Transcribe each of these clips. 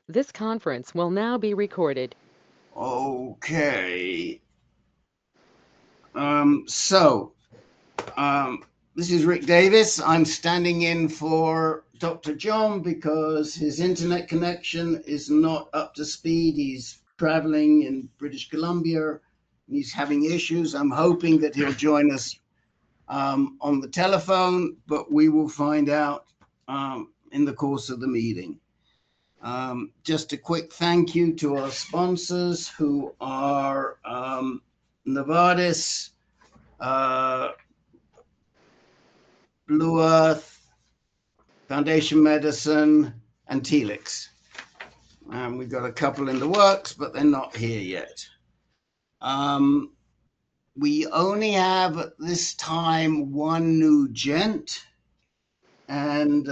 This conference will now be recorded. Okay. This is Rick Davis. I'm standing in for Dr. John because his internet connection is not up to speed. He's traveling in British Columbia. He's having issues. I'm hoping that he'll join us on the telephone, but we will find out in the course of the meeting. Just a quick thank you to our sponsors who are Novartis, Blue Earth, Foundation Medicine, and Telix. We've got a couple in the works, but they're not here yet. We only have at this time one new Gent, and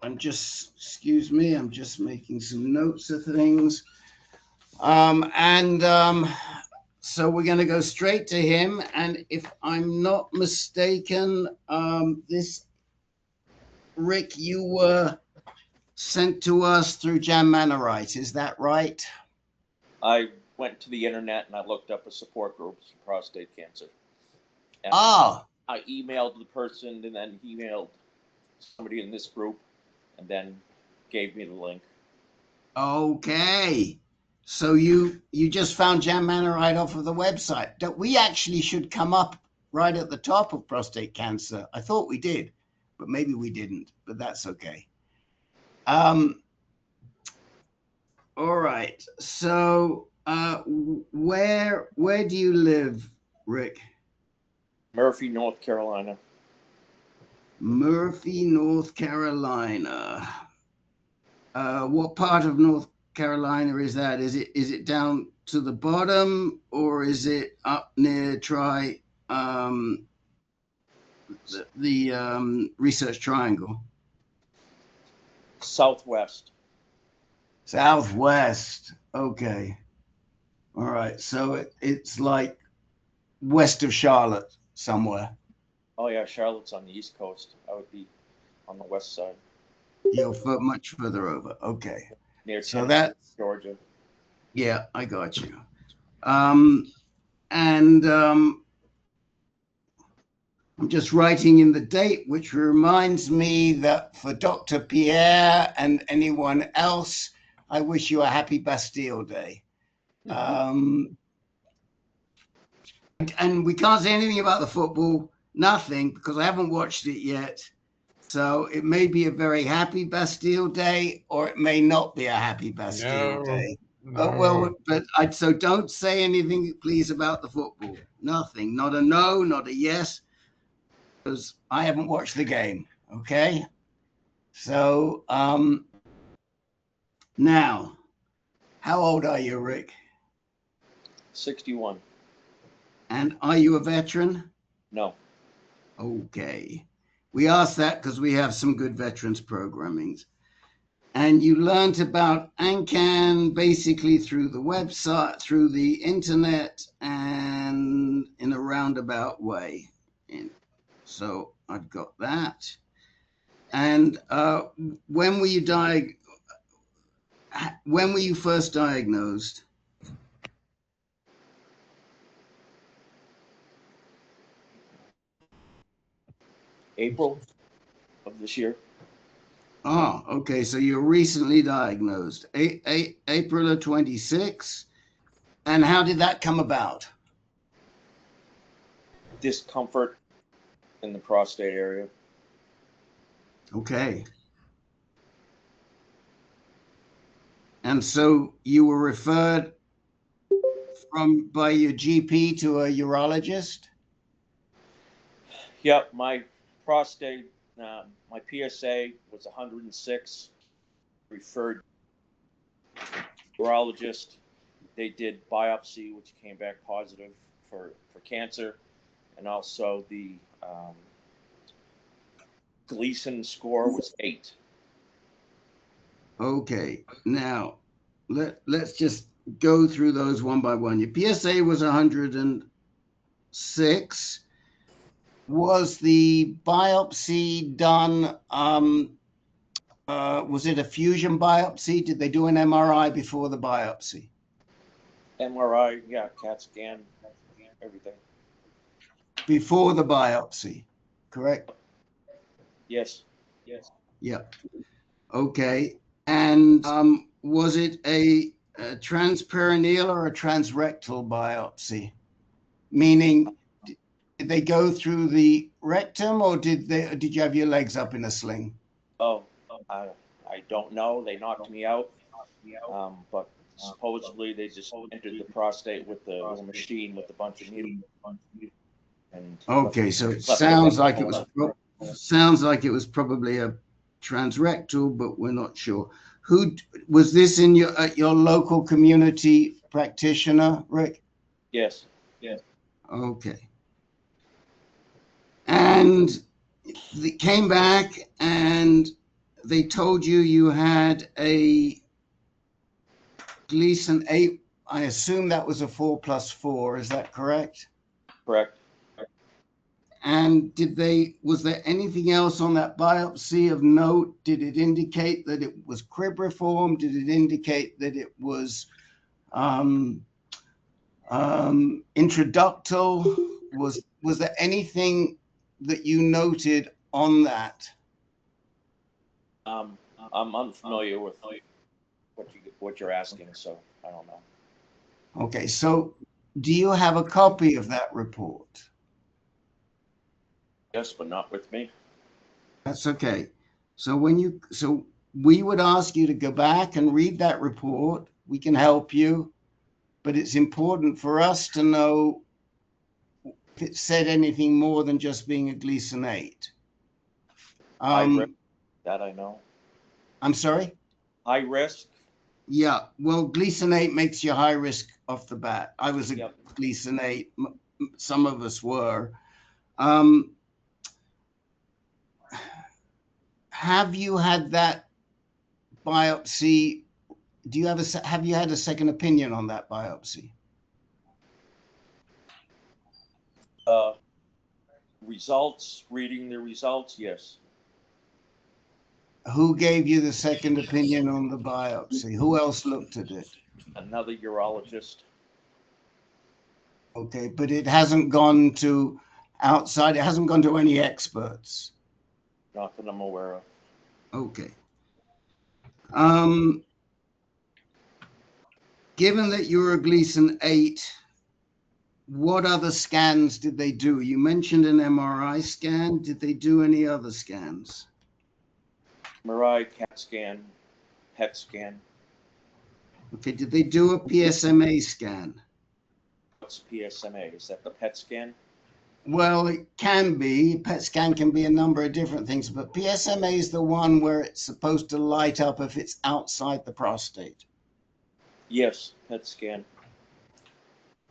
excuse me, I'm just making some notes of things. So we're going to go straight to him. And if I'm not mistaken, Rick, you were sent to us through Jan Mannerite. Is that right? I went to the internet and I looked up a support group for prostate cancer. And I emailed the person and then emailed somebody in this group and then gave me the link. Okay. So you just found Jan Mannerite off of the website. We actually should come up right at the top of prostate cancer. I thought we did, but maybe we didn't, but that's okay. All right. So where do you live, Rick? Murphy, North Carolina. Murphy, North Carolina. What part of North Carolina is that? Is it down to the bottom, or is it up near the Research Triangle? Southwest. Southwest. Okay. All right. So it's like west of Charlotte somewhere. Oh yeah, Charlotte's on the East Coast. I would be on the west side. You're much further over. Okay. Near so that's Georgia. Yeah, I got you. I'm just writing in the date, which reminds me that for Dr. Pierre and anyone else, I wish you a happy Bastille Day. And we can't say anything about the football, nothing, because I haven't watched it yet. So it may be a very happy Bastille Day, or it may not be a happy Bastille Day. No. So don't say anything, please, about the football. Nothing, not a no, not a yes, because I haven't watched the game. Okay. So now, how old are you, Rick? 61. And are you a veteran? No. Okay. We asked that because we have some good veterans programmings. And you learned about AnCan basically through the website, through the internet, and in a roundabout way. So I've got that. And when were you first diagnosed? April of this year. Oh, okay. So you're recently diagnosed. April of 26. And how did that come about? Discomfort in the prostate area. Okay. And so you were referred by your GP to a urologist? Yep, my prostate, my PSA was 106. Referred urologist. They did biopsy, which came back positive for cancer, and also the Gleason score was 8. Okay, now let's just go through those one by one. Your PSA was 106. Was the biopsy done was it a fusion biopsy? Did they do an MRI before the biopsy? MRI, yeah, CAT scan, everything. Before the biopsy, correct? Yes. Yeah. Okay. And was it a transperineal or a transrectal biopsy? Meaning, did they go through the rectum, or did you have your legs up in a sling? Oh, I don't know. They knocked me out, but supposedly they just entered the prostate with the little machine with a bunch of needles. And okay, so it sounds like it was probably a transrectal, but we're not sure. Who was this in your local community practitioner, Rick? Yes. Okay. And they came back and they told you had a Gleason 8. I assume that was a 4+4. Is that correct? Correct. And was there anything else on that biopsy of note? Did it indicate that it was cribriform? Did it indicate that it was intraductal? Was there anything that you noted on that? I'm unfamiliar with what you're asking, so I don't know. Okay, so do you have a copy of that report? Yes, but not with me. That's okay. So we would ask you to go back and read that report. We can help you, but it's important for us to know if it said anything more than just being a Gleason 8. High risk, that I know. I'm sorry? High risk? Yeah, well, Gleason 8 makes you high risk off the bat. I was a Yep. Gleason 8. Some of us were. Have you had that biopsy? Have you had a second opinion on that biopsy? Reading the results, yes. Who gave you the second opinion on the biopsy? Who else looked at it? Another urologist. Okay, but it hasn't gone to outside, it hasn't gone to any experts. Not that I'm aware of. Okay. Given that you're a Gleason 8, what other scans did they do? You mentioned an MRI scan. Did they do any other scans? MRI, CAT scan, PET scan. Okay, did they do a PSMA scan? What's PSMA? Is that the PET scan? Well, it can be. PET scan can be a number of different things, but PSMA is the one where it's supposed to light up if it's outside the prostate. Yes, PET scan.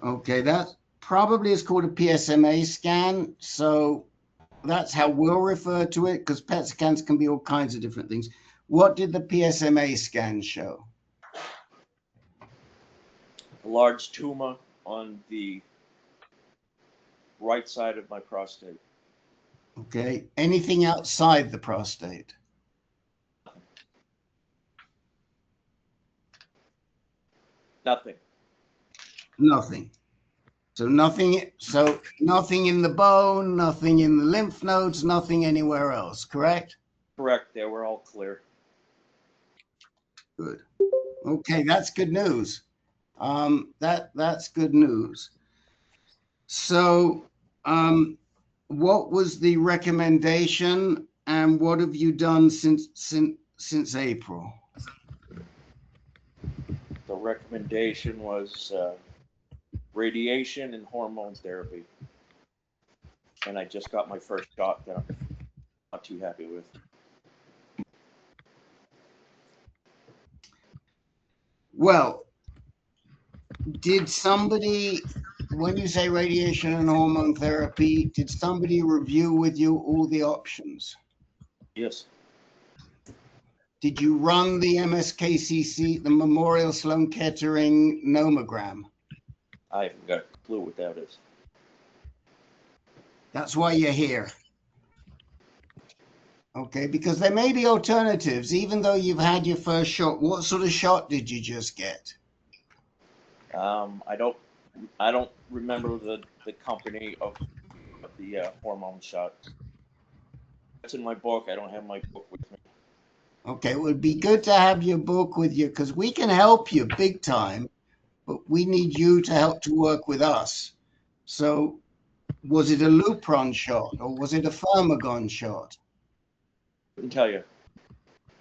Okay, that probably is called a PSMA scan. So that's how we'll refer to it, because PET scans can be all kinds of different things. What did the PSMA scan show? A large tumor on the right side of my prostate. Okay, anything outside the prostate? Nothing. Nothing. So nothing in the bone, nothing in the lymph nodes, nothing anywhere else, correct? Correct. They were all clear. Good. Okay, that's good news. That's good news. So, what was the recommendation, and what have you done since April? The recommendation was radiation and hormone therapy. And I just got my first shot that I'm not too happy with. Well, did somebody, when you say radiation and hormone therapy, did somebody review with you all the options? Yes. Did you run the MSKCC, the Memorial Sloan Kettering nomogram? I haven't got a clue what that is. That's why you're here. Okay, because there may be alternatives, even though you've had your first shot. What sort of shot did you just get? I don't remember the company of the hormone shot. It's in my book. I don't have my book with me. Okay, it would be good to have your book with you because we can help you big time, but we need you to help to work with us. So, was it a Lupron shot or was it a Firmagon shot? Couldn't tell you.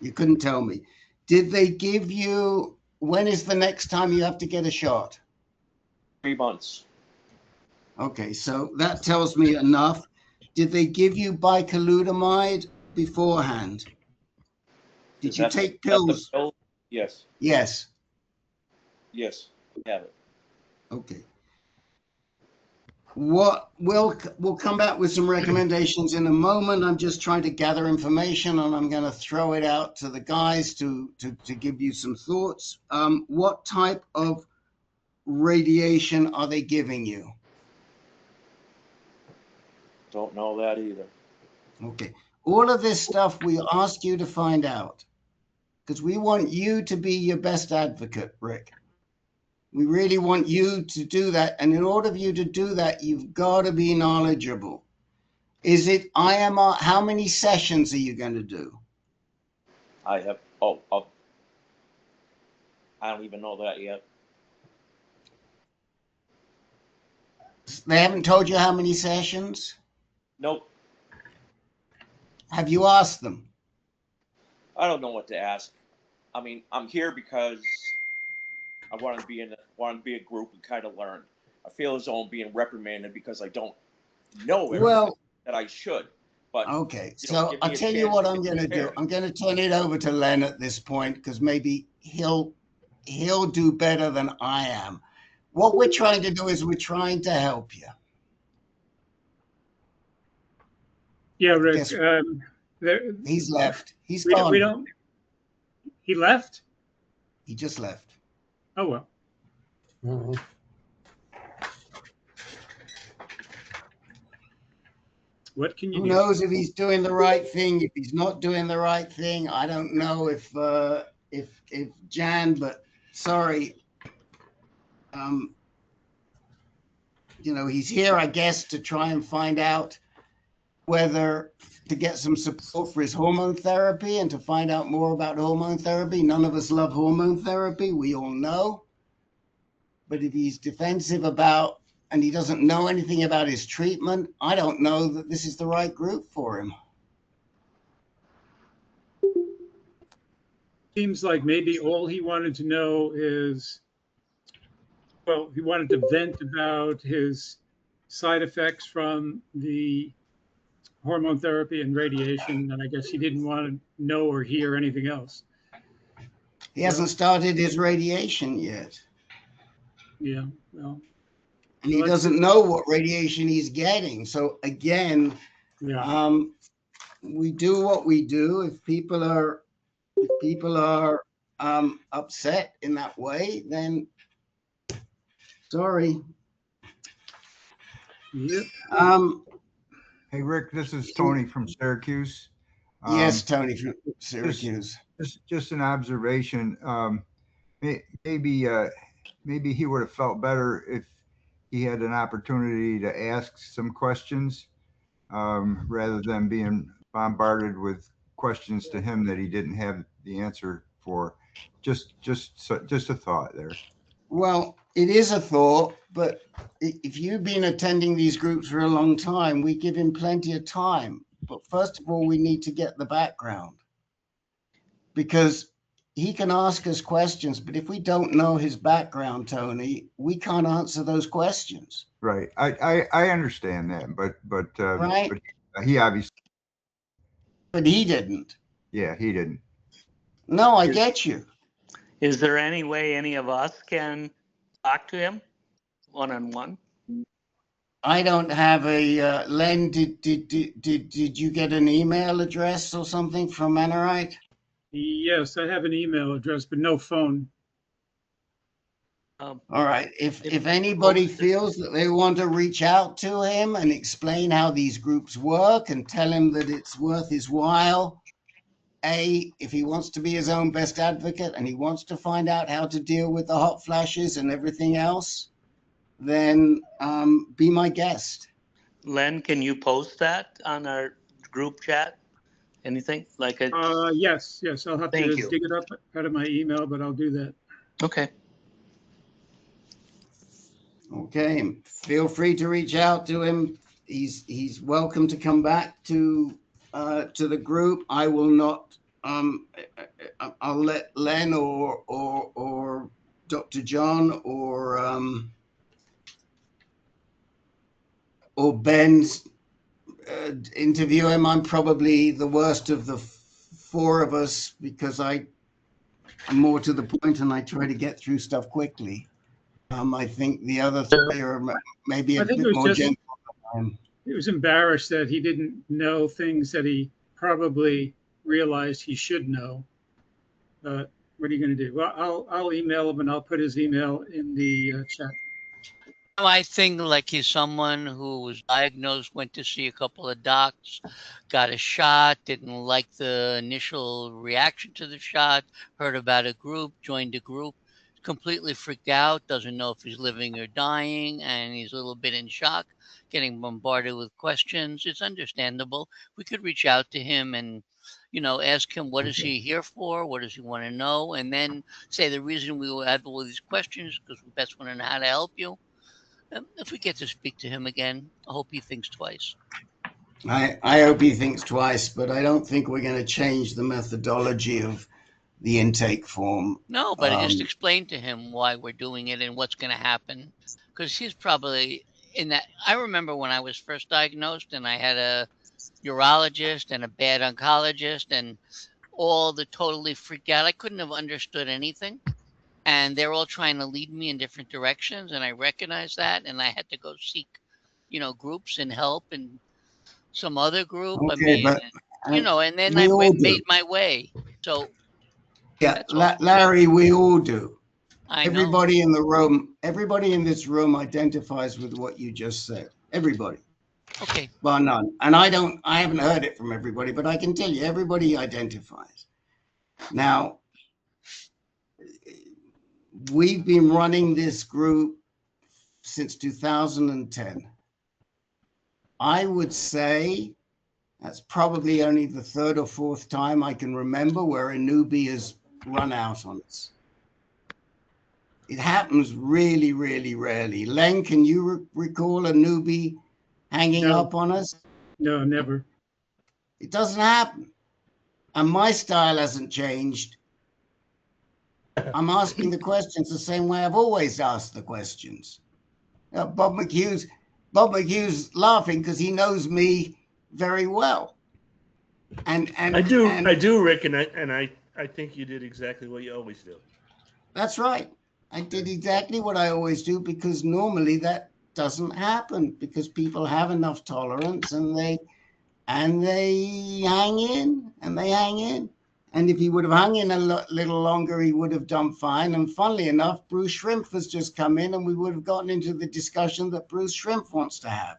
You couldn't tell me. Did they give you, when is the next time you have to get a shot? 3 months. Okay, so that tells me enough. Did they give you bicalutamide beforehand? Did you take pills? Pill? Yes. Yes. Yes, I have it. Okay. What we'll come back with some recommendations in a moment. I'm just trying to gather information, and I'm going to throw it out to the guys to give you some thoughts. What type of radiation are they giving you? Don't know that either. Okay. All of this stuff we ask you to find out because we want you to be your best advocate, Rick. We really want you to do that. And in order for you to do that, you've got to be knowledgeable. Is it IMR? How many sessions are you going to do? I have, I don't even know that yet. They haven't told you how many sessions? Nope. Have you asked them? I don't know what to ask. I mean, I'm here because I want to be in a group and kind of learn. I feel as though I'm being reprimanded because I don't know everything that I should. But okay, so I'll tell you what I'm going to do. I'm going to turn it over to Len at this point because maybe he'll do better than I am. What we're trying to do is we're trying to help you. Yeah, Rick. He's left. He's gone. We don't. He left? He just left. Oh, well. Mm-hmm. What can you do? Who knows if he's doing the right thing? If he's not doing the right thing, I don't know if Jan, but sorry. You know, he's here, I guess, to try and find out whether to get some support for his hormone therapy and to find out more about hormone therapy. None of us love hormone therapy, we all know. But if he's defensive about, and he doesn't know anything about his treatment, I don't know that this is the right group for him. Seems like maybe all he wanted to know is, well, he wanted to vent about his side effects from the hormone therapy and radiation, and I guess he didn't want to know or hear anything else. He hasn't started his radiation yet. Yeah, well. And he doesn't know what radiation he's getting. So again, yeah. We do what we do. If people are upset in that way, then sorry. Yep. Hey, Rick, this is Tony from Syracuse. Yes, Tony from Syracuse. Just an observation. Maybe he would have felt better if he had an opportunity to ask some questions rather than being bombarded with questions to him that he didn't have the answer for. Just a thought there. Well, it is a thought, but if you've been attending these groups for a long time, we give him plenty of time. But first of all, we need to get the background because he can ask us questions, but if we don't know his background, Tony, we can't answer those questions. Right. I understand that, but right. But he obviously. But he didn't. Yeah, he didn't. No, I get you. Is there any way any of us can talk to him one-on-one? I don't have a Len. Did you get an email address or something from Anarite? Yes, I have an email address, but no phone. All right. If anybody feels that they want to reach out to him and explain how these groups work and tell him that it's worth his while, if he wants to be his own best advocate and he wants to find out how to deal with the hot flashes and everything else, then be my guest. Len, can you post that on our group chat? Anything like a? Yes. I'll have Thank to you. dig it up out of my email, but I'll do that. Okay. Okay. Feel free to reach out to him. He's welcome to come back to the group. I will not. I'll let Len or Dr. John or Ben interview him. I'm probably the worst of the four of us because I'm more to the point and I try to get through stuff quickly. I think the other three are maybe a bit more gentle. He was embarrassed that he didn't know things that he probably realized he should know. What are you going to do? Well, I'll email him and I'll put his email in the chat. I think like he's someone who was diagnosed, went to see a couple of docs, got a shot, didn't like the initial reaction to the shot, heard about a group, joined a group, completely freaked out, doesn't know if he's living or dying, and he's a little bit in shock, getting bombarded with questions. It's understandable. We could reach out to him and, ask him what is he here for, what does he want to know, and then say the reason we will have all these questions because we best want to know how to help you. If we get to speak to him again, I hope he thinks twice. I hope he thinks twice, but I don't think we're going to change the methodology of the intake form. No, but I just explained to him why we're doing it and what's going to happen. Because he's probably in that. I remember when I was first diagnosed and I had a urologist and a bad oncologist and all the totally freaked out. I couldn't have understood anything. And they're all trying to lead me in different directions, and I recognized that, and I had to go seek, groups and help and some other group. Okay, and then I made my way. So yeah, Larry, we all do. Everybody in the room, everybody in this room identifies with what you just said. Everybody. Okay. Bar none. And I haven't heard it from everybody, but I can tell you, everybody identifies. Now, we've been running this group since 2010. I would say that's probably only the third or fourth time I can remember where a newbie has run out on us. It happens really, really rarely. Len, can you recall a newbie hanging up on us? No, never. It doesn't happen. And my style hasn't changed. I'm asking the questions the same way I've always asked the questions. Bob McHugh's laughing because he knows me very well. And I do, Rick, and I think you did exactly what you always do. That's right. I did exactly what I always do because normally that doesn't happen because people have enough tolerance and they hang in. And if he would have hung in a little longer, he would have done fine. And funnily enough, Bruce Shrimp has just come in and we would have gotten into the discussion that Bruce Shrimp wants to have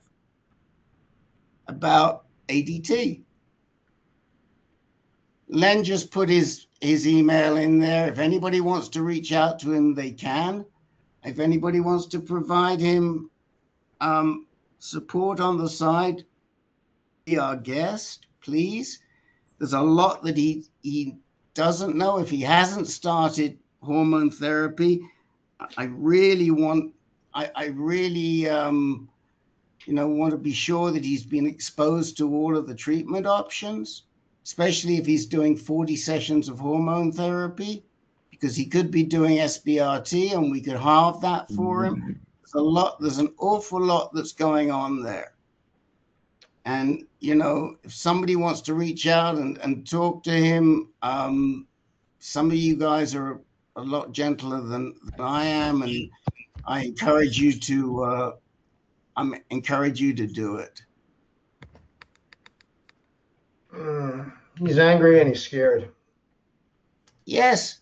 about ADT. Len just put his email in there. If anybody wants to reach out to him, they can. If anybody wants to provide him support on the side, be our guest, please. There's a lot that he doesn't know. If he hasn't started hormone therapy, I really want to be sure that he's been exposed to all of the treatment options, especially if he's doing 40 sessions of hormone therapy, because he could be doing SBRT and we could halve that for him. There's an awful lot that's going on there. And, if somebody wants to reach out and talk to him, some of you guys are a lot gentler than I am. And I encourage you to do it. He's angry and he's scared. Yes.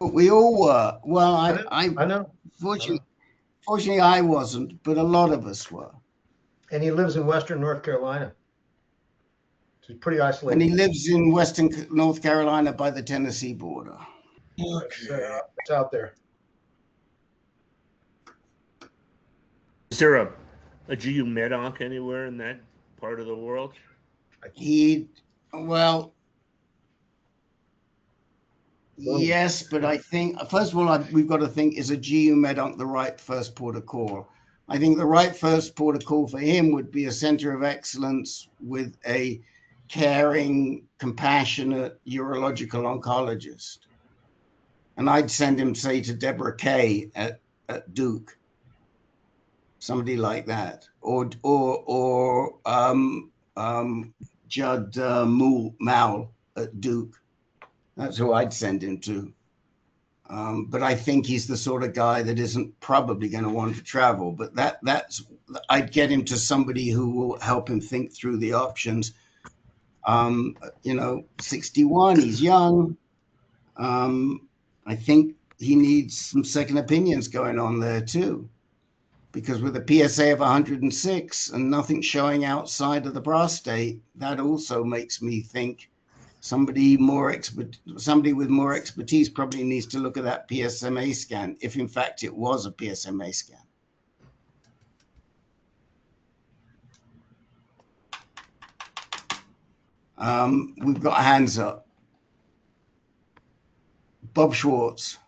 We all were. Well, I know. fortunately I wasn't, but a lot of us were. And he lives in Western North Carolina. So he's pretty And isolated. he lives in Western North Carolina by the Tennessee border. It's out there. Is there a GU med-onc anywhere in that part of the world? Well, yes, but I think, first of all, we've got to think, is a GU med-onc the right first port of call? I think the right first port of call for him would be a center of excellence with a caring, compassionate urological oncologist. And I'd send him, say, to Deborah Kay at Duke, somebody like that, or Judd Mal at Duke. That's who I'd send him to. But I think he's the sort of guy that isn't probably going to want to travel. But I'd get him to somebody who will help him think through the options. 61, he's young. I think he needs some second opinions going on there too, because with a PSA of 106 and nothing showing outside of the prostate, that also makes me think somebody with more expertise probably needs to look at that PSMA scan, if in fact it was a PSMA scan. We've got hands up. Bob Schwartz.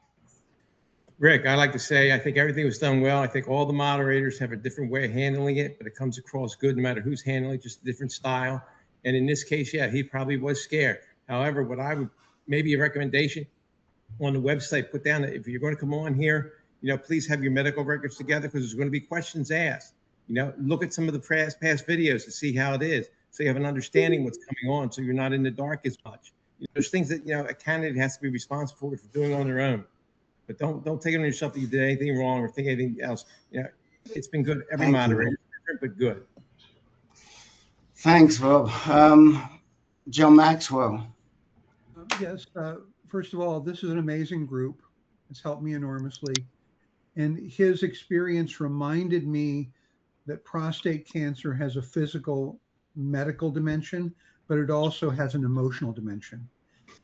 Rick, I like to say I think everything was done well. I think all the moderators have a different way of handling it, but it comes across good no matter who's handling it, just a different style. And in this case, yeah, he probably was scared. However, what I would, maybe a recommendation on the website, put down that if you're going to come on here, please have your medical records together, because there's going to be questions asked. Look at some of the past videos to see how it is, so you have an understanding what's coming on, so you're not in the dark as much. There's things that a candidate has to be responsible for doing on their own, but don't take it on yourself that you did anything wrong or think anything else. It's been good. Every moderator is different, but good. Thanks, Rob. John Maxwell. Yes. First of all, this is an amazing group. It's helped me enormously. And his experience reminded me that prostate cancer has a physical medical dimension, but it also has an emotional dimension.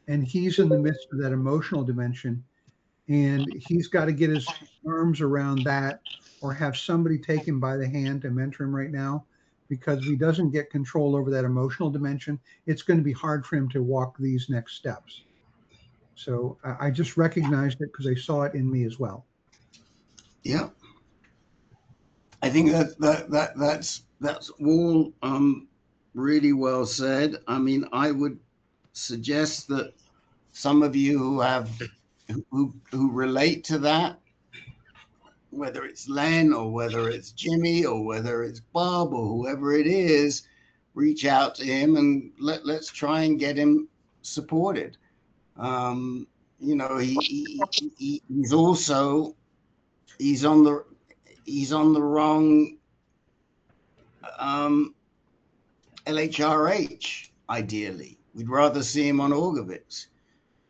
And he's in the midst of that emotional dimension. And he's got to get his arms around that, or have somebody take him by the hand to mentor him right now, because if he doesn't get control over that emotional dimension, it's going to be hard for him to walk these next steps. So I just recognized it because I saw it in me as well. Yeah. I think that's all really well said. I mean, I would suggest that some of you who relate to that, whether it's Len or whether it's Jimmy or whether it's Bob or whoever it is, reach out to him and let's try and get him supported. He's on the wrong LHRH. Ideally, we'd rather see him on Orgovitz.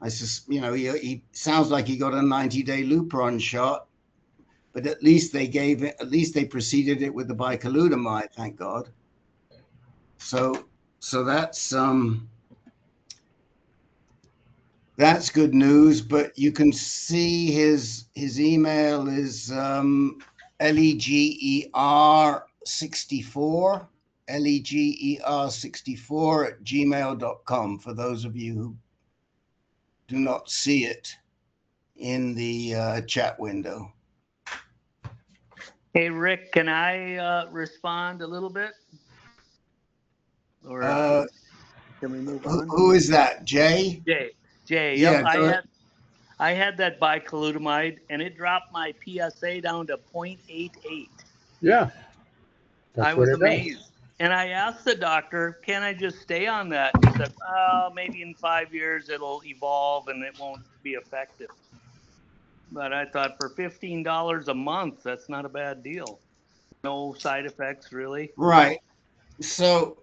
He sounds like he got a 90-day Lupron shot, but at least they preceded it with the bicalutamide, thank God. So that's good news. But you can see his email is leger64 leger64@gmail.com, for those of you who do not see it in the chat window. Hey, Rick, can I respond a little bit? Or can we move on? Who is that? Jay? Jay. Yeah, yep. I had that bicalutamide, and it dropped my PSA down to 0.88. Yeah. I was amazed. And I asked the doctor, can I just stay on that? He said, well, maybe in 5 years it'll evolve and it won't be effective. But I thought for $15 a month, that's not a bad deal. No side effects, really. Right. So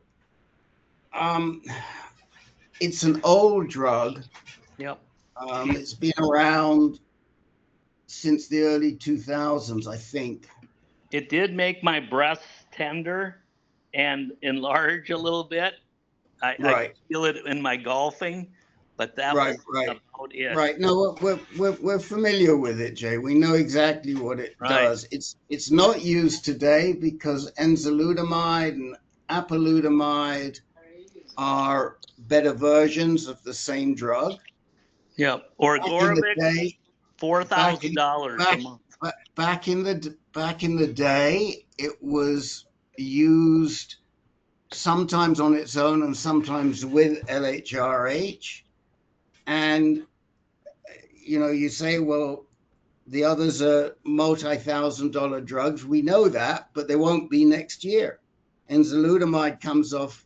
it's an old drug. Yep. It's been around since the early 2000s, I think. It did make my breasts tender and enlarge a little bit. I Right. feel it in my golfing, but that Right, was right. about it. Right. No, we're familiar with it, Jay. We know exactly what it Right. does. It's not used today because enzalutamide and apalutamide are better versions of the same drug. Yeah. Or Back in the day, $4,000 a month. back in the day, it was used sometimes on its own and sometimes with LHRH. And you say, well, the others are multi-$1,000 drugs. We know that, but they won't be next year. Enzalutamide comes off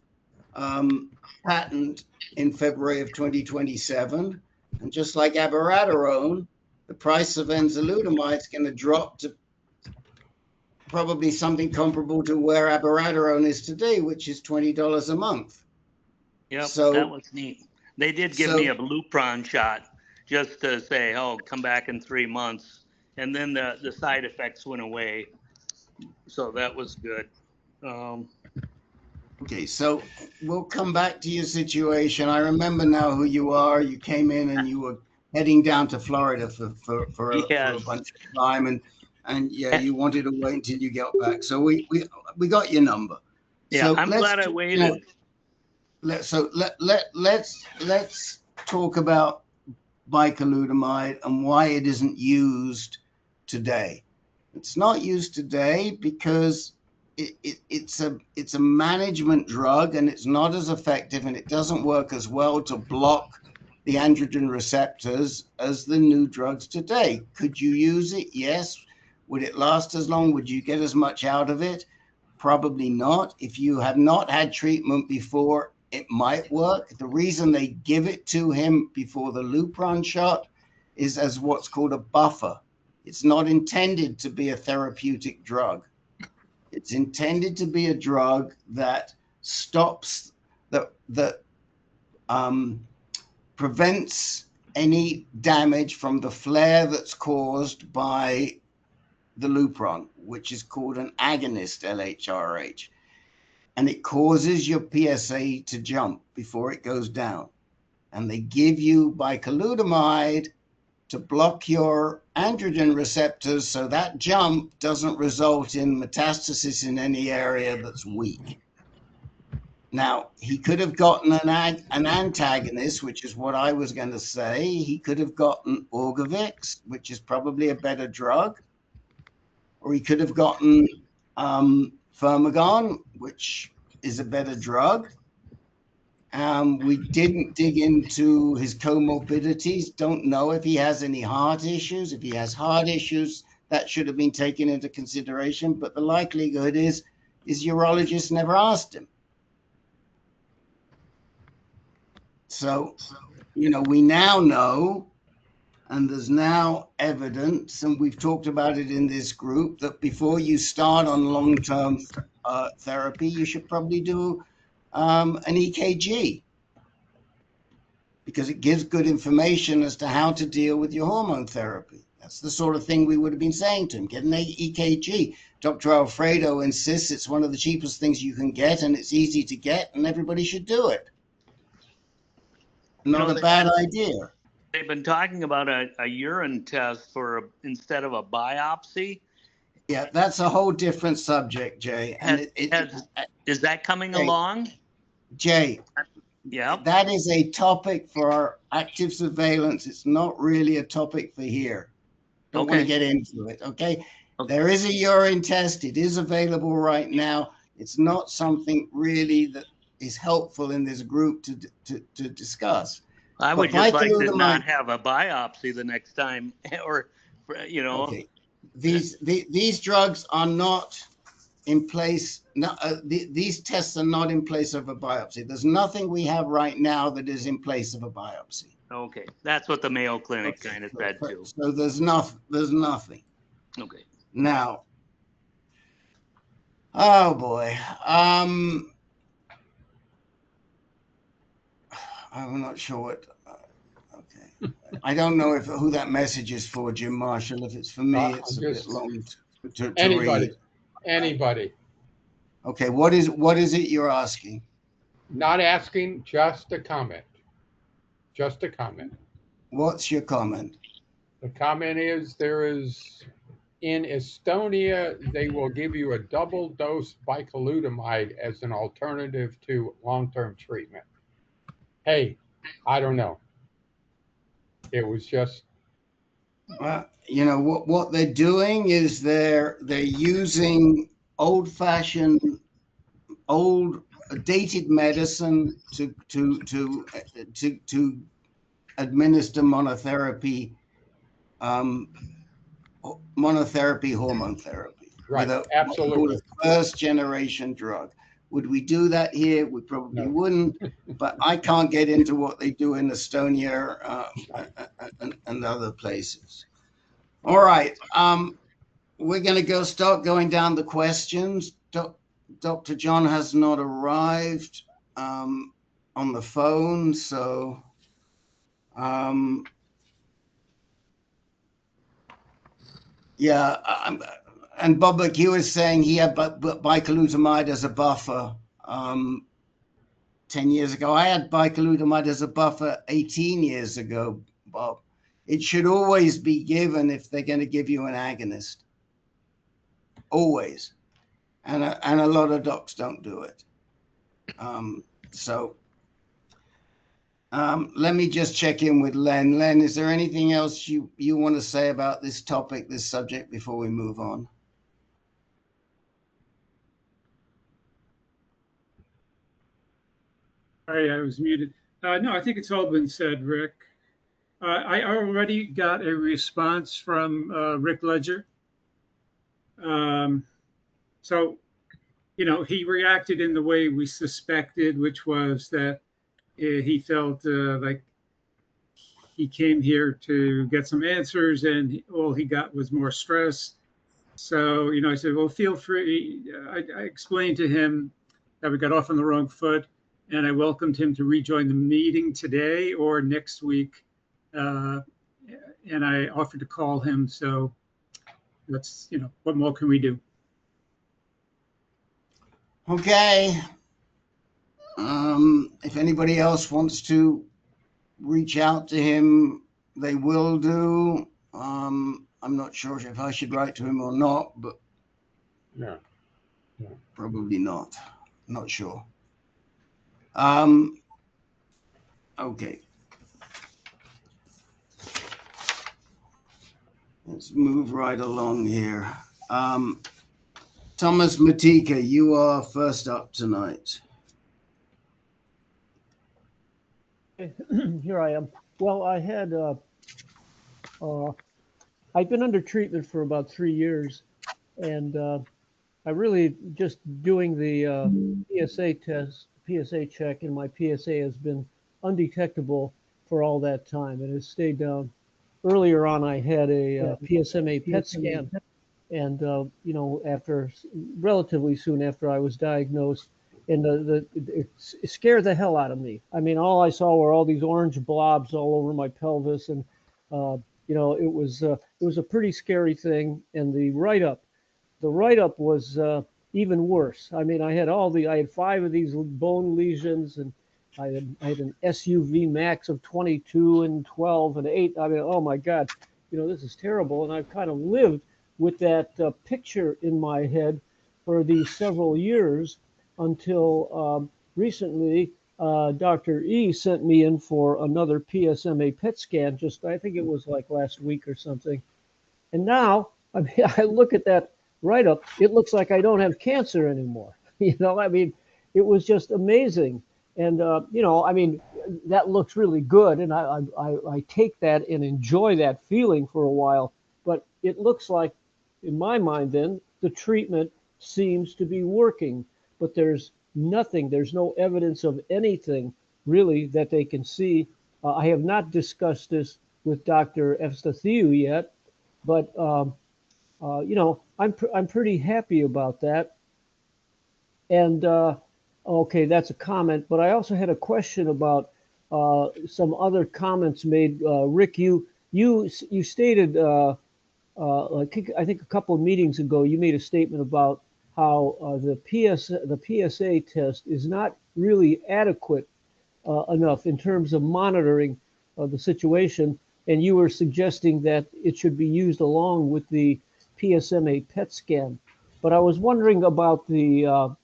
patent in February of 2027. And just like abiraterone, the price of enzalutamide is going to drop to probably something comparable to where abiraterone is today, which is $20 a month. Yep, So that was neat. They did give me a Lupron shot just to say, oh, come back in 3 months. And then the side effects went away. So that was good. Okay, so we'll come back to your situation. I remember now who you are. You came in and you were heading down to Florida for a bunch of time, and yeah, you wanted to wait until you got back. So we got your number. Yeah, so I'm glad I waited. Let's talk about bicalutamide and why it isn't used today. It's not used today because it's a management drug, and it's not as effective, and it doesn't work as well to block the androgen receptors as the new drugs today. Could you use it? Yes. Would it last as long? Would you get as much out of it? Probably not. If you have not had treatment before, it might work. The reason they give it to him before the Lupron shot is as what's called a buffer. It's not intended to be a therapeutic drug. It's intended to be a drug that stops, that prevents any damage from the flare that's caused by the Lupron, which is called an agonist LHRH. And it causes your PSA to jump before it goes down. And they give you bicalutamide to block your androgen receptors so that jump doesn't result in metastasis in any area that's weak. Now, he could have gotten an antagonist, which is what I was going to say. He could have gotten Orgovix, which is probably a better drug. Or he could have gotten Firmagon, which is a better drug. We didn't dig into his comorbidities. Don't know if he has any heart issues. If he has heart issues, that should have been taken into consideration. But the likelihood is his urologist never asked him. So, we now know, and there's now evidence, and we've talked about it in this group, that before you start on long-term therapy, you should probably do an EKG, because it gives good information as to how to deal with your hormone therapy. That's the sort of thing we would have been saying to him. Get an EKG. Dr. Alfredo insists it's one of the cheapest things you can get, and it's easy to get, and everybody should do it. Not a bad idea. They've been talking about a urine test instead of a biopsy. Yeah, that's a whole different subject, Jay. And is that coming along? Jay, yeah, that is a topic for our active surveillance. It's not really a topic for here. Don't want to get into it, okay? There is a urine test. It is available right now. It's not something really that is helpful in this group to discuss. I would just like to not have a biopsy the next time, or Okay. These drugs are not in place. These tests are not in place of a biopsy. There's nothing we have right now that is in place of a biopsy. Okay, that's what the Mayo Clinic kind of said too. So there's nothing. Okay. Now, oh boy, I'm not sure what. Okay. I don't know who that message is for, Jim Marshall. If it's for me, it's a bit long to anybody, read. anybody. Okay, what is it you're asking? Not asking, just a comment. Just a comment. What's your comment? The comment is in Estonia, they will give you a double dose bicalutamide as an alternative to long-term treatment. Hey, I don't know. It was just. You know what they're doing is they're using old-fashioned, dated medicine to administer monotherapy hormone therapy. Right, with absolutely. a first-generation drug. Would we do that here? We probably wouldn't, but I can't get into what they do in Estonia and other places. All right, we're going to start going down the questions. Dr. John has not arrived on the phone, so yeah, and Bob McHugh is saying he had bicalutamide as a buffer 10 years ago. I had bicalutamide as a buffer 18 years ago, Bob. It should always be given if they're going to give you an agonist. Always. And a lot of docs don't do it. Let me just check in with Len. Len, is there anything else you want to say about this topic, this subject, before we move on? Sorry, I was muted. No, I think it's all been said, Rick. I already got a response from Rick Ledger. So, you know, he reacted in the way we suspected, which was that he felt like he came here to get some answers and all he got was more stress. So, you know, I said, well, feel free. I explained to him that we got off on the wrong foot, and I welcomed him to rejoin the meeting today or next week. And I offered to call him. So that's, you know, what more can we do? Okay. If anybody else wants to reach out to him, they will do. I'm not sure if I should write to him or not, but no. Probably not. Not sure. Okay. Let's move right along here. Thomas Matika, you are first up tonight. Here I am. Well, I had, I'd been under treatment for about 3 years, and I really just doing the PSA test, PSA check, and my PSA has been undetectable for all that time. It has stayed down. Earlier on, I had a PSMA PET scan, and you know, after relatively soon after I was diagnosed, and it scared the hell out of me. I mean, all I saw were all these orange blobs all over my pelvis, and you know, it was a pretty scary thing. And the write-up was even worse. I mean, I had 5 of these bone lesions, and I had an SUV max of 22 and 12 and 8. I mean, oh my God, you know, this is terrible. And I've kind of lived with that picture in my head for these several years until recently Dr. E sent me in for another PSMA PET scan. I think it was like last week or something. And now, I mean, I look at that write-up, it looks like I don't have cancer anymore. You know, I mean, it was just amazing. And, you know, I mean, that looks really good. And I take that and enjoy that feeling for a while. But it looks like, in my mind then, the treatment seems to be working. But there's nothing, there's no evidence of anything really that they can see. I have not discussed this with Dr. Evstathiou yet, but, you know, I'm pretty happy about that. And, okay, that's a comment, but I also had a question about some other comments made. Rick, you stated, I think a couple of meetings ago, you made a statement about how the PSA test is not really adequate enough in terms of monitoring the situation, and you were suggesting that it should be used along with the PSMA PET scan. But I was wondering about the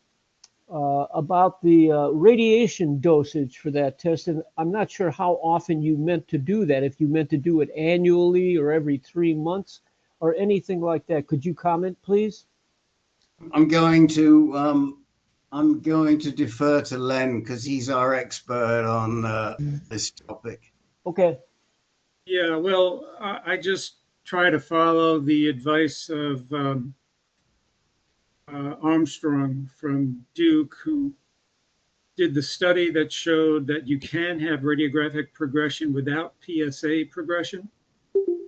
radiation dosage for that test, and I'm not sure how often you meant to do that, if you meant to do it annually or every 3 months or anything like that. Could you comment, please? I'm going to defer to Len because he's our expert on this topic. Okay. Yeah, well, I just try to follow the advice of Armstrong from Duke, who did the study that showed that you can have radiographic progression without PSA progression.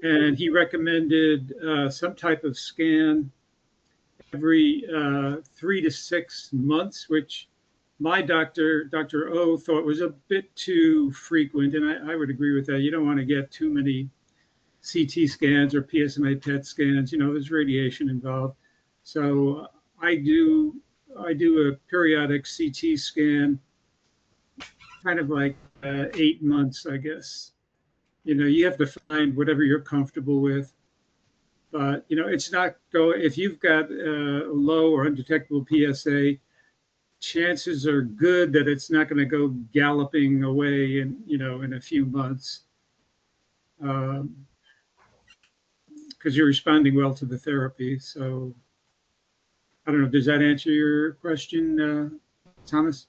And he recommended some type of scan every 3 to 6 months, which my doctor, Dr. O, thought was a bit too frequent. And I would agree with that. You don't want to get too many CT scans or PSMA PET scans. You know, there's radiation involved. So I do a periodic CT scan, kind of like 8 months, I guess. You know, you have to find whatever you're comfortable with. But, you know, it's not if you've got low or undetectable PSA, chances are good that it's not going to go galloping away in a few months. Because you're responding well to the therapy. So I don't know, does that answer your question, Thomas?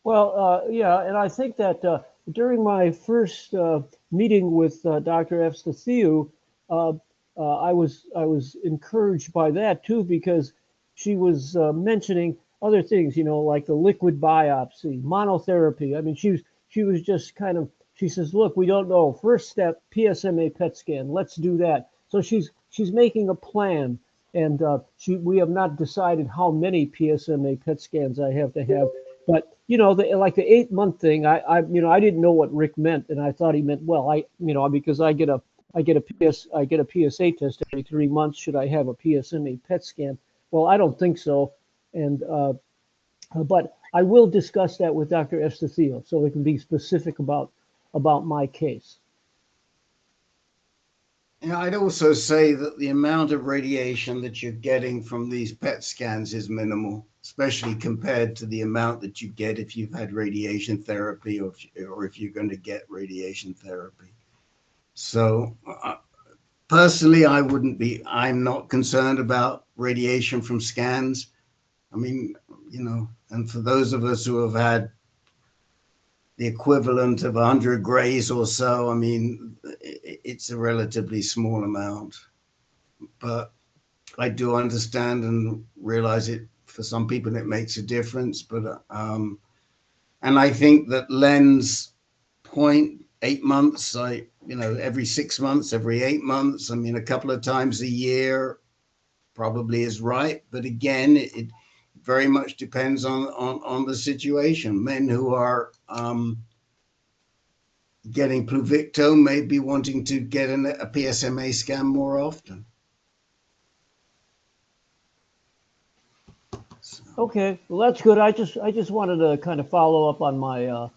Well, yeah, and I think that during my first meeting with Dr. Evstathiou, I was encouraged by that too, because she was mentioning other things, you know, like the liquid biopsy, monotherapy. I mean, she was just kind of, she says, look, we don't know. First step, PSMA PET scan. Let's do that. So she's making a plan, and we have not decided how many PSMA PET scans I have to have. But you know, like the 8-month thing, I didn't know what Rick meant, and I thought he meant, well, because I get a PSA test every 3 months. Should I have a PSMA PET scan? Well, I don't think so. And but I will discuss that with Dr. Evstathiou, so we can be specific about my case. Yeah, I'd also say that the amount of radiation that you're getting from these PET scans is minimal, especially compared to the amount that you get if you've had radiation therapy or if you're going to get radiation therapy. So personally, I'm not concerned about radiation from scans. I mean, you know, and for those of us who have had the equivalent of 100 grays or so, I mean, it's a relatively small amount. But I do understand and realize it, for some people, it makes a difference. But, and I think that Len's point, 8 months, every 6 months, every 8 months, I mean, a couple of times a year probably is right. But again, it very much depends on the situation. Men who are getting Pluvicto may be wanting to get a PSMA scan more often. Okay, well, that's good. I just wanted to kind of follow up on my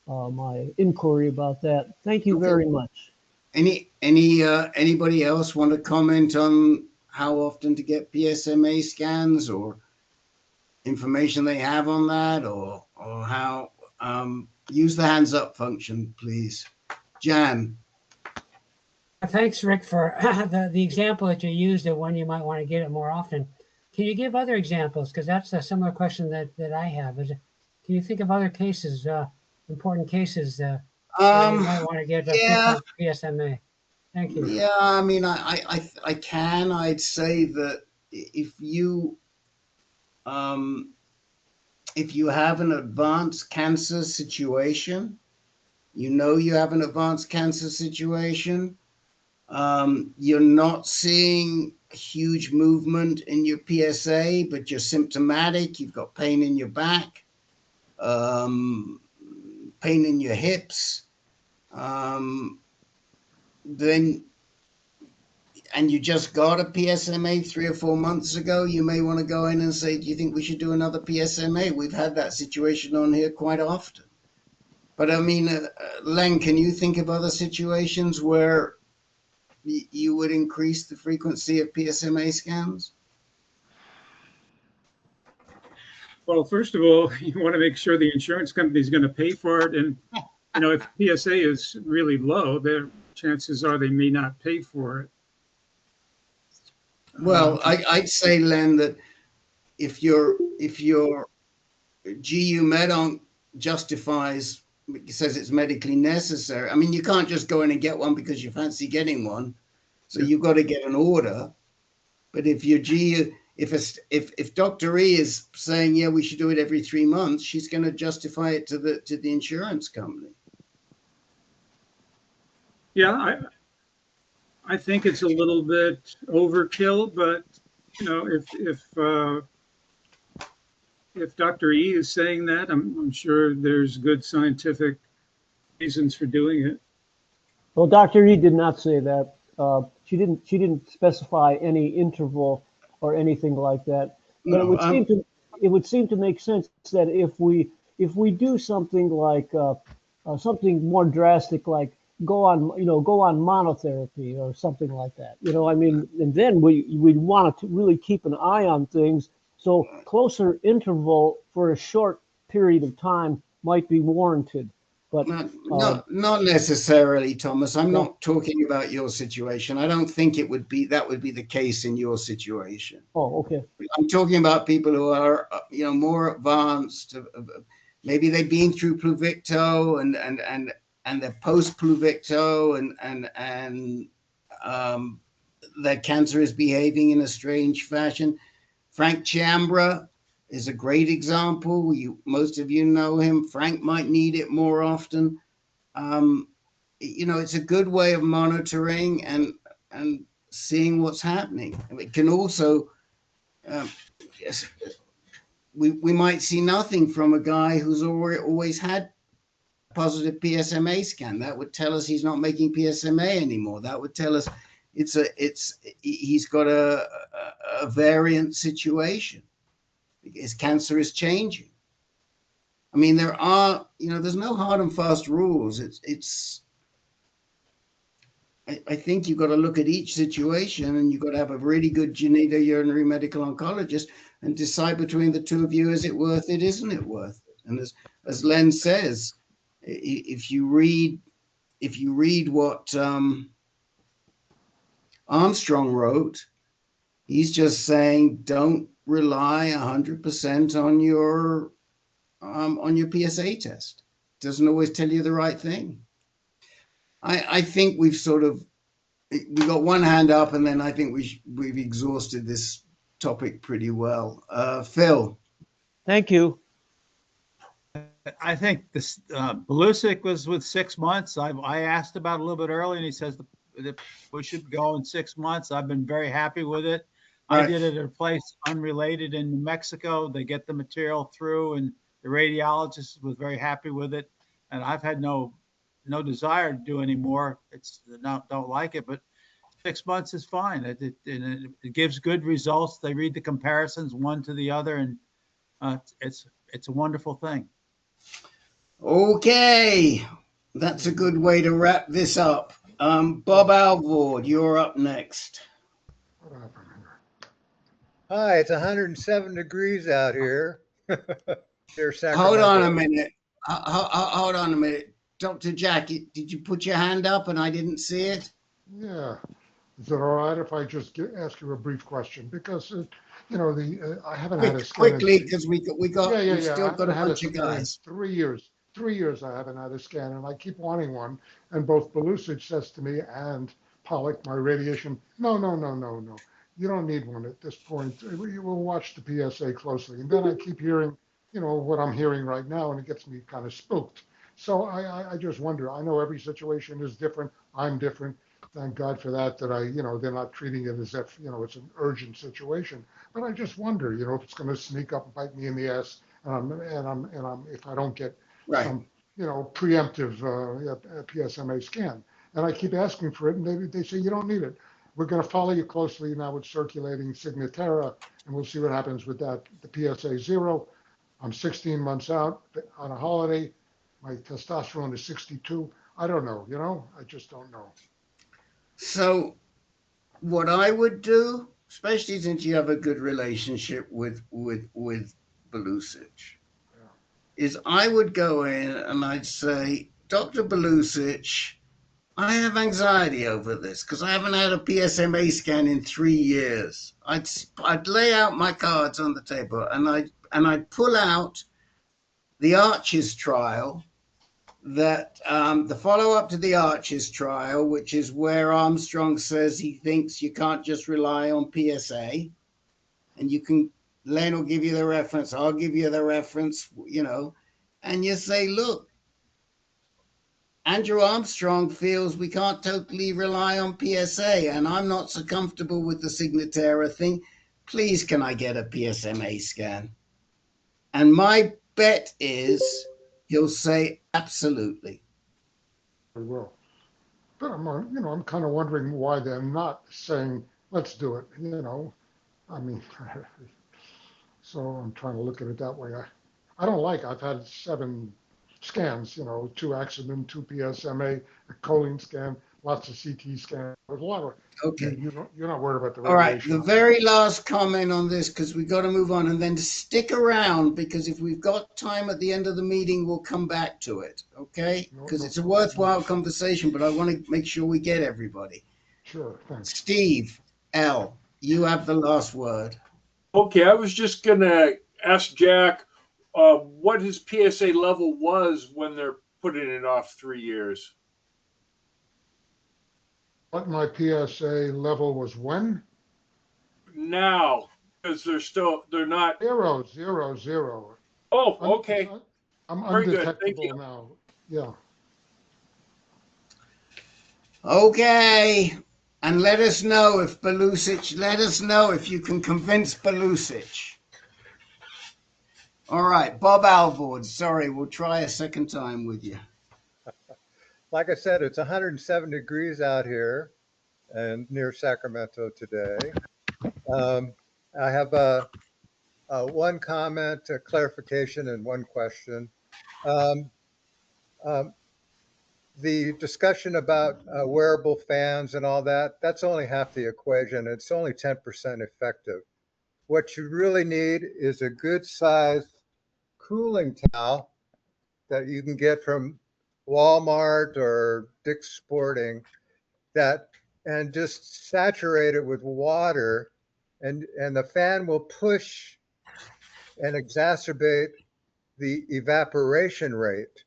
my inquiry about that. Thank you very much. Anybody else want to comment on how often to get PSMA scans, or information they have on that, or how? Use the hands up function, please. Jan. Thanks, Rick, for the example that you used of when you might want to get it more often. Can you give other examples? Because that's a similar question that I have. Can you think of other cases, important cases, where you might want to get a PSMA? Thank you. Yeah, I mean, I can. I'd say that if you have an advanced cancer situation, you have an advanced cancer situation, you're not seeing huge movement in your PSA, but you're symptomatic, you've got pain in your back, pain in your hips, then, and you just got a PSMA 3 or 4 months ago, you may want to go in and say, do you think we should do another PSMA? We've had that situation on here quite often. But I mean, Len, can you think of other situations where you would increase the frequency of PSMA scans? Well, first of all, you want to make sure the insurance company is going to pay for it. And, you know, if PSA is really low, the chances are they may not pay for it. Well, I'd say, Len, that if your GU Med-Onc justifies, says it's medically necessary. I mean, you can't just go in and get one because you fancy getting one. So you've got to get an order. But if your GU, if Dr. E is saying, yeah, we should do it every 3 months, she's going to justify it to the insurance company. Yeah, I think it's a little bit overkill, but you know, if Dr. E is saying that, I'm sure there's good scientific reasons for doing it. Well, Dr. E did not say that. She didn't specify any interval or anything like that. But it would seem to make sense that if we do something like something more drastic, like go on monotherapy or something like that, you know, I mean, and then we'd want to really keep an eye on things. So closer interval for a short period of time might be warranted. But not necessarily, Thomas. I'm not talking about your situation. I don't think that would be the case in your situation. Oh, okay. I'm talking about people who are, you know, more advanced. Maybe they've been through Pluvicto and they're post Pluvicto and their cancer is behaving in a strange fashion. Frank Chambra is a great example. Most of you know him. Frank might need it more often. You know, it's a good way of monitoring and seeing what's happening. It can also, we might see nothing from a guy who's always had positive PSMA scan. That would tell us he's not making PSMA anymore. That would tell us he's got a variant situation. His cancer is changing. I mean, there are, you know, there's no hard and fast rules. I think you've got to look at each situation and you've got to have a really good genitourinary medical oncologist and decide between the two of you, is it worth it, isn't it worth it? And as Len says, if you read what Armstrong wrote, he's just saying, don't rely 100% on your PSA test. It doesn't always tell you the right thing. I think we got one hand up, and then I think we've exhausted this topic pretty well. Phil. Thank you. I think this Belusic was with 6 months. I asked about it a little bit earlier, and he says we should go in 6 months. I've been very happy with it. I did it at a place unrelated in New Mexico. They get the material through, and the radiologist was very happy with it. And I've had no desire to do any more. Don't like it, but 6 months is fine. It gives good results. They read the comparisons one to the other, and it's a wonderful thing. Okay, that's a good way to wrap this up. Bob Alvord, you're up next. Hi, it's 107 degrees out here. Hold on a minute. Hold on a minute. Dr. Jack, did you put your hand up and I didn't see it? Yeah. Is it all right if I just ask you a brief question? Because, you know, I haven't had a scan. Quickly, because we still got a bunch of guys. 3 years. 3 years I haven't had a scan, and I keep wanting one. And both Belusic says to me and Pollock, my radiation, no. You don't need one at this point. You will watch the PSA closely. And then I keep hearing, you know, what I'm hearing right now, and it gets me kind of spooked. So I just wonder. I know every situation is different. I'm different. Thank God for that, you know, they're not treating it as if, you know, it's an urgent situation. But I just wonder, you know, if it's going to sneak up and bite me in the ass, and if I don't get some preemptive PSMA scan. And I keep asking for it, and they say, you don't need it. We're going to follow you closely now with circulating Signatera, and we'll see what happens with that. The PSA 0, I'm 16 months out on a holiday. My testosterone is 62. I don't know, I just don't know. So what I would do, especially since you have a good relationship with Belusic, is I would go in and I'd say, Dr. Belusic, I have anxiety over this because I haven't had a PSMA scan in 3 years. I'd lay out my cards on the table and I'd pull out the Arches trial, that the follow-up to the Arches trial, which is where Armstrong says he thinks you can't just rely on PSA, and you can, Len will give you the reference, I'll give you the reference, and you say, look, Andrew Armstrong feels we can't totally rely on PSA, and I'm not so comfortable with the Signatera thing. Please, can I get a PSMA scan? And my bet is he'll say absolutely. I will. But I'm kind of wondering why they're not saying, let's do it, I mean, so I'm trying to look at it that way. I've had 7 scans, 2 Axeman, 2 PSMA, a choline scan, lots of CT scans. There's a lot of, okay. You're not worried about the All right, radiation. the very last comment on this, because we've got to move on, and then stick around, because if we've got time at the end of the meeting, we'll come back to it, okay? Because it's a worthwhile conversation, but I want to make sure we get everybody. Sure, thanks. Steve L., you have the last word. Okay, I was just going to ask Jack what his PSA level was when they're putting it off 3 years. What my PSA level was when? Now, because they're not. 0, 0, 0. Oh, okay. I'm Very good. Thank undetectable you. now. Yeah. Okay. And let us know if you can convince Belusic. All right, Bob Alvord, sorry, we'll try a second time with you. Like I said, it's 107 degrees out here and near Sacramento today. I have one comment, a clarification, and one question. The discussion about wearable fans and all that, that's only half the equation. It's only 10% effective. What you really need is a good sized cooling towel that you can get from Walmart or Dick's Sporting, and just saturate it with water, and the fan will push and exacerbate the evaporation rate.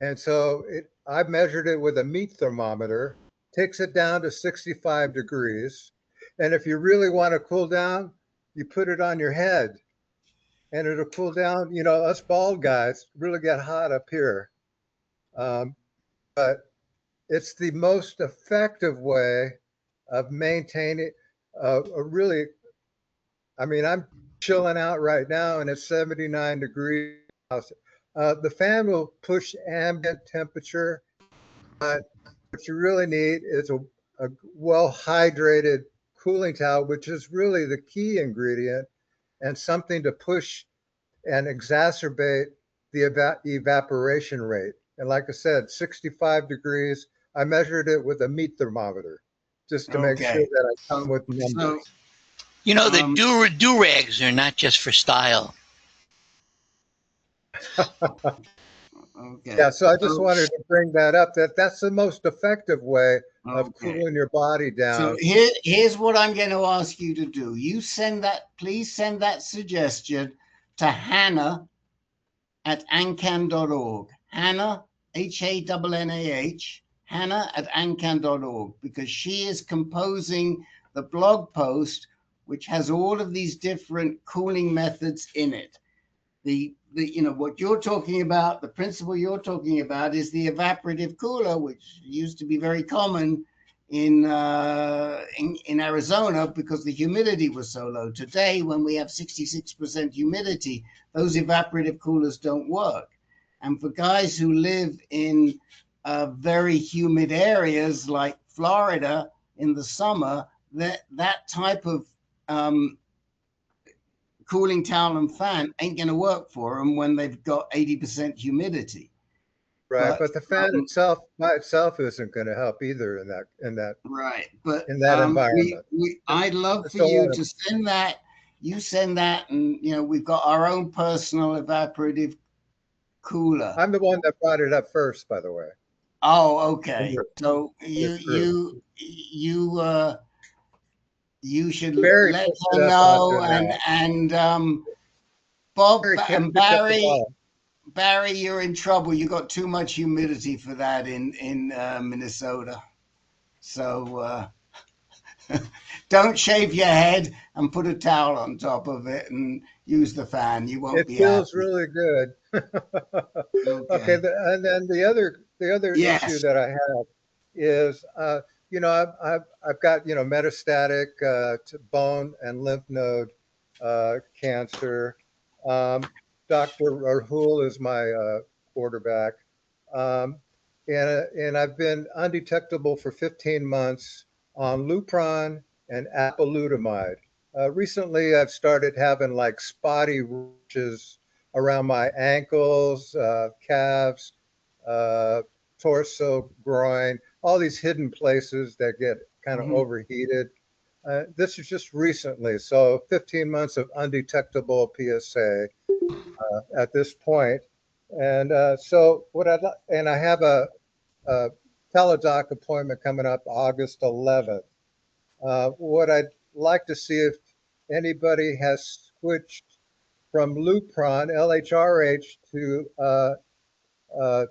And so I measured it with a meat thermometer, takes it down to 65 degrees. And if you really want to cool down, you put it on your head and it'll cool down. Us bald guys really get hot up here. But it's the most effective way of maintaining I'm chilling out right now and it's 79 degrees. The fan will push ambient temperature, but what you really need is a well-hydrated cooling towel, which is really the key ingredient, and something to push and exacerbate the evaporation rate. And like I said, 65 degrees. I measured it with a meat thermometer just to make sure that I come with numbers. The do-rags are not just for style. Okay. Yeah, so I just wanted to bring that up, that's the most effective way of cooling your body down. So here's what I'm going to ask you to do. Please send that suggestion to Hannah at AnCan.org. Hannah, Hannah, Hannah at AnCan.org, because she is composing the blog post, which has all of these different cooling methods in it. What you're talking about, the principle you're talking about is the evaporative cooler, which used to be very common in Arizona because the humidity was so low. Today, when we have 66% humidity, those evaporative coolers don't work. And for guys who live in very humid areas like Florida in the summer, that type of cooling towel and fan ain't going to work for them when they've got 80% humidity. Right, but the fan itself by itself isn't going to help either in that right. But in that environment. I'd love for you to send that. You send that, and we've got our own personal evaporative cooler. I'm the one that brought it up first, by the way. Oh, okay. So you should let her know, and Bob and Barry, you're in trouble. You got too much humidity for that in Minnesota. So don't shave your head and put a towel on top of it and use the fan. You won't be happy. It feels really good. Okay. And then the other issue that I have is, I've got, metastatic to bone and lymph node cancer. Dr. Rahul is my quarterback. And I've been undetectable for 15 months on Lupron and apalutamide. Recently, I've started having like spotty rashes around my ankles, calves, torso, groin, all these hidden places that get kind of overheated. This is just recently, so 15 months of undetectable PSA at this point. And so I have a teledoc appointment coming up August 11th. What I'd like to see if anybody has switched from Lupron, LHRH, to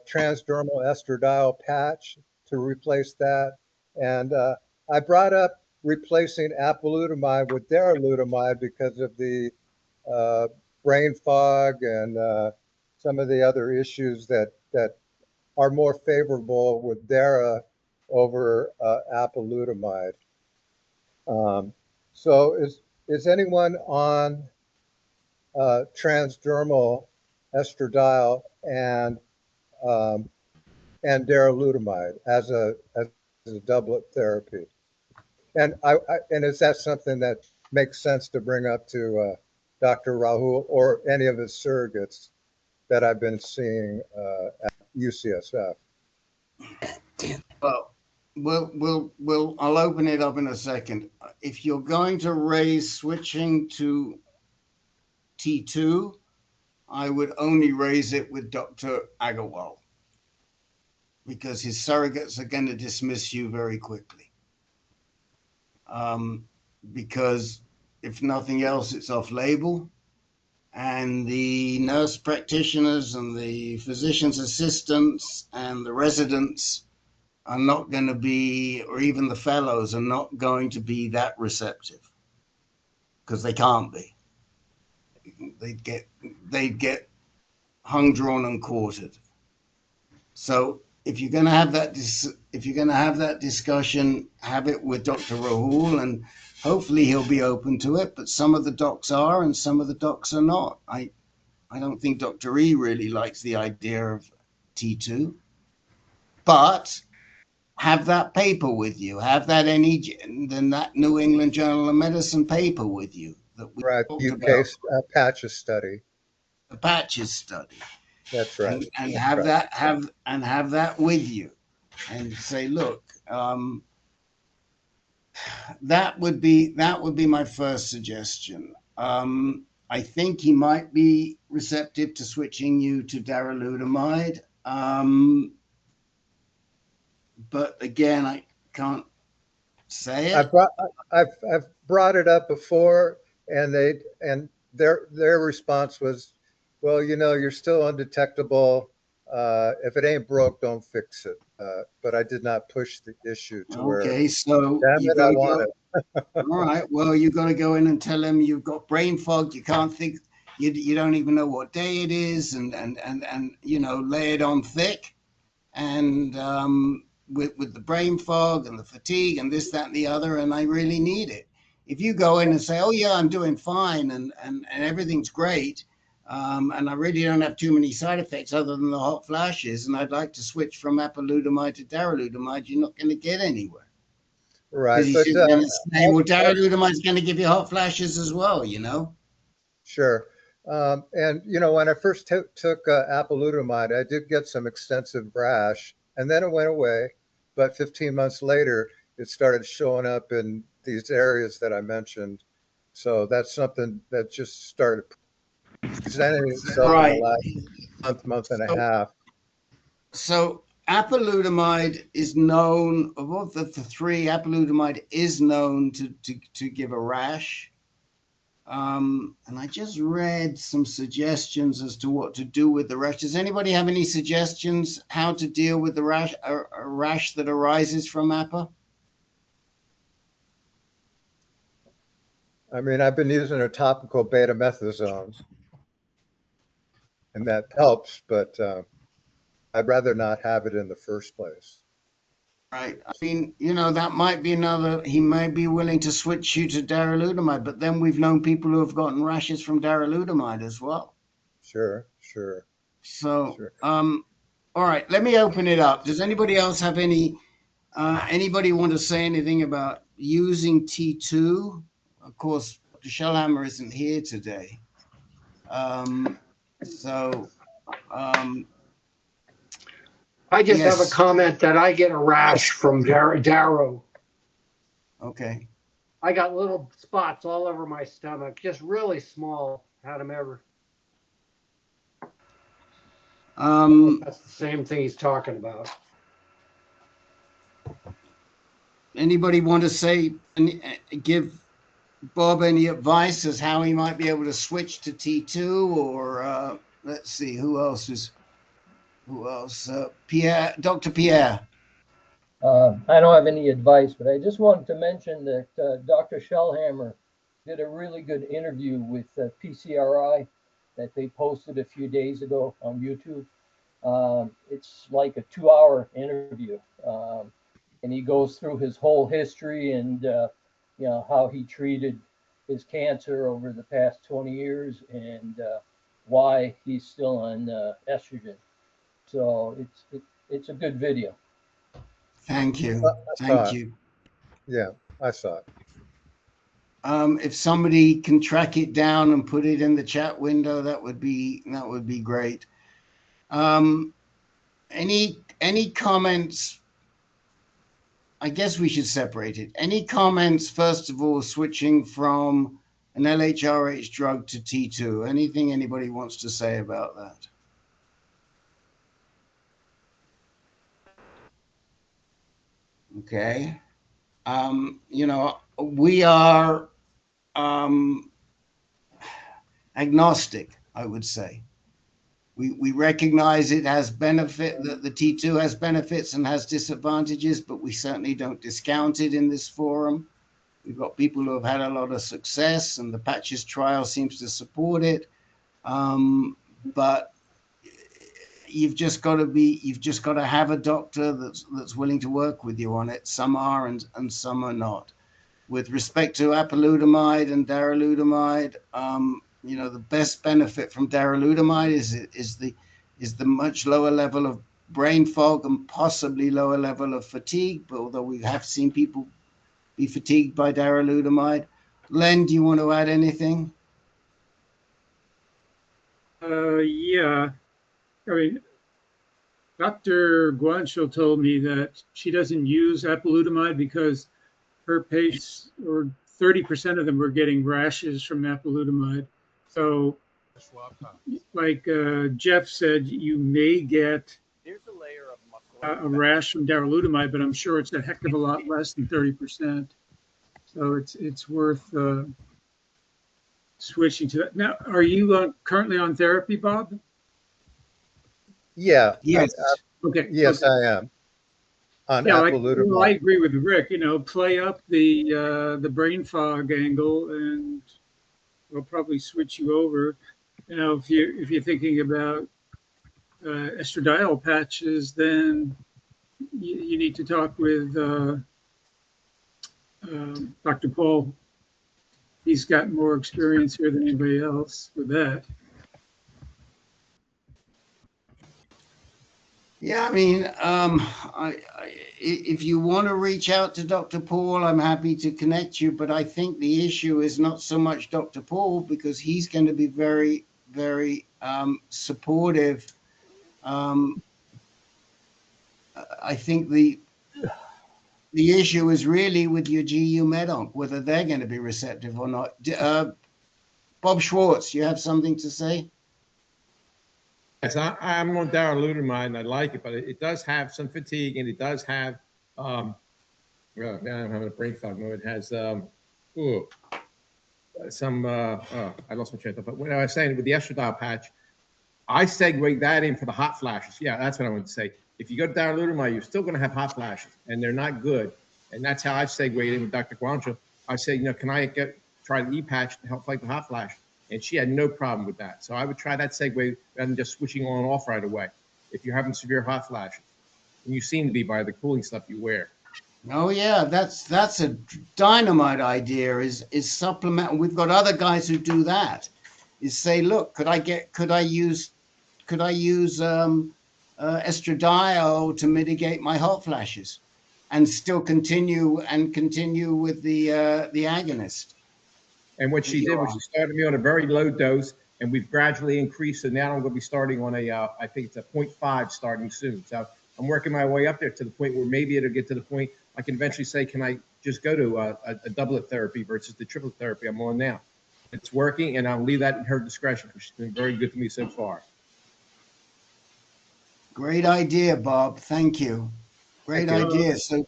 transdermal estradiol patch to replace that. And I brought up replacing apalutamide with darolutamide because of the brain fog and some of the other issues that are more favorable with Dara over apalutamide. So is anyone on transdermal estradiol and darolutamide as a doublet therapy? And and is that something that makes sense to bring up to Dr. Rahul or any of his surrogates that I've been seeing at UCSF? Well, I'll open it up in a second. If you're going to raise switching to T2, I would only raise it with Dr. Agarwal because his surrogates are going to dismiss you very quickly. Because if nothing else, it's off label, and the nurse practitioners and the physician's assistants and the residents are not going to be, or even the fellows are not going to be that receptive because they can't be. They'd get hung, drawn, and quartered. So if you're going to have that, discussion, have it with Dr. Rahul, and hopefully he'll be open to it. But some of the docs are, and some of the docs are not. I don't think Dr. E really likes the idea of T2, but have that paper with you. Have that that New England Journal of Medicine paper with you. Right, UK patches study. The patches study. That's right. And have that with you, and say, look, that would be my first suggestion. I think he might be receptive to switching you to darolutamide. But again, I can't say it. I've brought it up before, and their response was, well, you're still undetectable. If it ain't broke, don't fix it. But I did not push the issue to where. Okay, so damn it, I want it. All right. Well, you got to go in and tell him you've got brain fog. You can't think. You don't even know what day it is, and lay it on thick, and with the brain fog and the fatigue and this, that, and the other, and I really need it. If you go in and say, oh yeah, I'm doing fine and everything's great, And I really don't have too many side effects other than the hot flashes. And I'd like to switch from apalutamide to darolutamide. You're not going to get anywhere. Right. Because But you're going to say, well, darolutamide is going to give you hot flashes as well, you know? Sure. And, you know, when I first took apalutamide, I did get some extensive rash, and then it went away. But 15 months later, it started showing up in these areas that I mentioned. So that's something that just started presenting itself in the last month and a half. So apalutamide is known, of all the three, apalutamide is known to give a rash. And I just read some suggestions as to what to do with the rash. Does anybody have any suggestions how to deal with the rash, a rash that arises from APA? I mean, I've been using a topical betamethasone, and that helps, but I'd rather not have it in the first place. Right. I mean, you know, that might be another, he may be willing to switch you to darolutamide, but then we've known people who have gotten rashes from darolutamide as well. Sure, sure. So, all right, let me open it up. Does anybody else have anybody want to say anything about using T2? Of course, Dr. Shellhammer isn't here today. I just have a comment that I get a rash from Darrow. Okay. I got little spots all over my stomach, just really small. Had them ever. That's the same thing he's talking about. Anybody want to say, give Bob any advice as how he might be able to switch to T2, or let's see, who else? Pierre, Dr. Pierre. I don't have any advice, but I just wanted to mention that Dr. Shellhammer did a really good interview with PCRI that they posted a few days ago on YouTube. It's like a 2-hour interview, and he goes through his whole history and you know, how he treated his cancer over the past 20 years and why he's still on estrogen. So it's a good video. Thank you. Thank you. Yeah, I saw it. If somebody can track it down and put it in the chat window, that would be great. Any comments? I guess we should separate it. Any comments, first of all, switching from an LHRH drug to T2? Anything anybody wants to say about that? Okay. You know, we are agnostic, I would say. We recognize it has benefit, that the T2 has benefits and has disadvantages, but we certainly don't discount it in this forum. We've got people who have had a lot of success, and the Patches trial seems to support it. But you've just got to have a doctor that's willing to work with you on it. Some are and some are not. With respect to apalutamide and darolutamide, you know, the best benefit from darolutamide is the much lower level of brain fog and possibly lower level of fatigue, but although we have seen people be fatigued by darolutamide. Len, do you want to add anything? Yeah. I mean, Dr. Guancho told me that she doesn't use apalutamide because her patients, or 30% of them, were getting rashes from apalutamide. So, like Jeff said, you may get a rash from darolutamide, but I'm sure it's a heck of a lot less than 30%. So it's worth switching to that. Now, are you currently on therapy, Bob? Yeah. Yes. Okay. Yes, okay. I am. On yeah, apalutamide. I agree with Rick. You know, play up the brain fog angle, and we'll probably switch you over. You know, if you're thinking about estradiol patches, then you need to talk with Dr. Paul. He's got more experience here than anybody else with that. Yeah, I mean, if you want to reach out to Dr. Paul, I'm happy to connect you. But I think the issue is not so much Dr. Paul, because he's going to be very, very supportive. I think the issue is really with your GU Med-Onc, whether they're going to be receptive or not. Bob Schwartz, you have something to say? Yes, I'm on darolutamide and I like it, but it does have some fatigue and it does have, well, now I'm having a brain fog. No, it has some, I lost my train of thought. But what I was saying with the estradiol patch, I segue that in for the hot flashes. Yeah, that's what I wanted to say. If you go to darolutamide, you're still going to have hot flashes and they're not good. And that's how I segued in with Dr. Guancho. I said, can I try the E-patch to help fight the hot flash? And she had no problem with that. So I would try that segue rather than just switching on and off right away if you're having severe hot flashes. And you seem to be by the cooling stuff you wear. Oh yeah, that's a dynamite idea. Is supplement. We've got other guys who do that. Is say, look, could I use estradiol to mitigate my hot flashes, and still continue with the agonist. And what she did was she started me on a very low dose, and we've gradually increased. And now I'm going to be starting on I think it's a 0.5 starting soon. So I'm working my way up there to the point where maybe it'll get to the point I can eventually say, can I just go to a doublet therapy versus the triplet therapy I'm on now? It's working, and I'll leave that in her discretion because she's been very good to me so far. Great idea, Bob. Thank you. Great idea. So,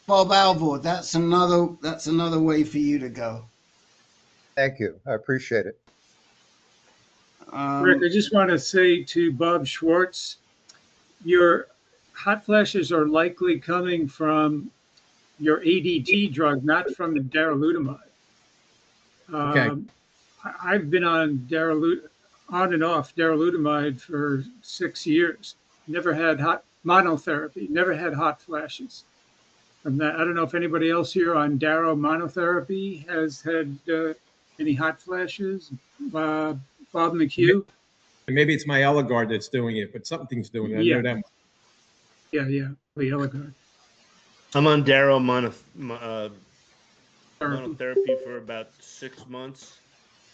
Bob Alvord, that's another way for you to go. Thank you. I appreciate it. Rick, I just want to say to Bob Schwartz, your hot flashes are likely coming from your ADT drug, not from the darolutamide. Okay. I've been on and off darolutamide for 6 years. Never had monotherapy, never had hot flashes from that. I don't know if anybody else here on Daro monotherapy has had any hot flashes. Bob McHugh? Maybe it's my Eligard that's doing it, but something's doing it. I know that. Yeah, the Eligard. I'm on Daro monotherapy for about 6 months.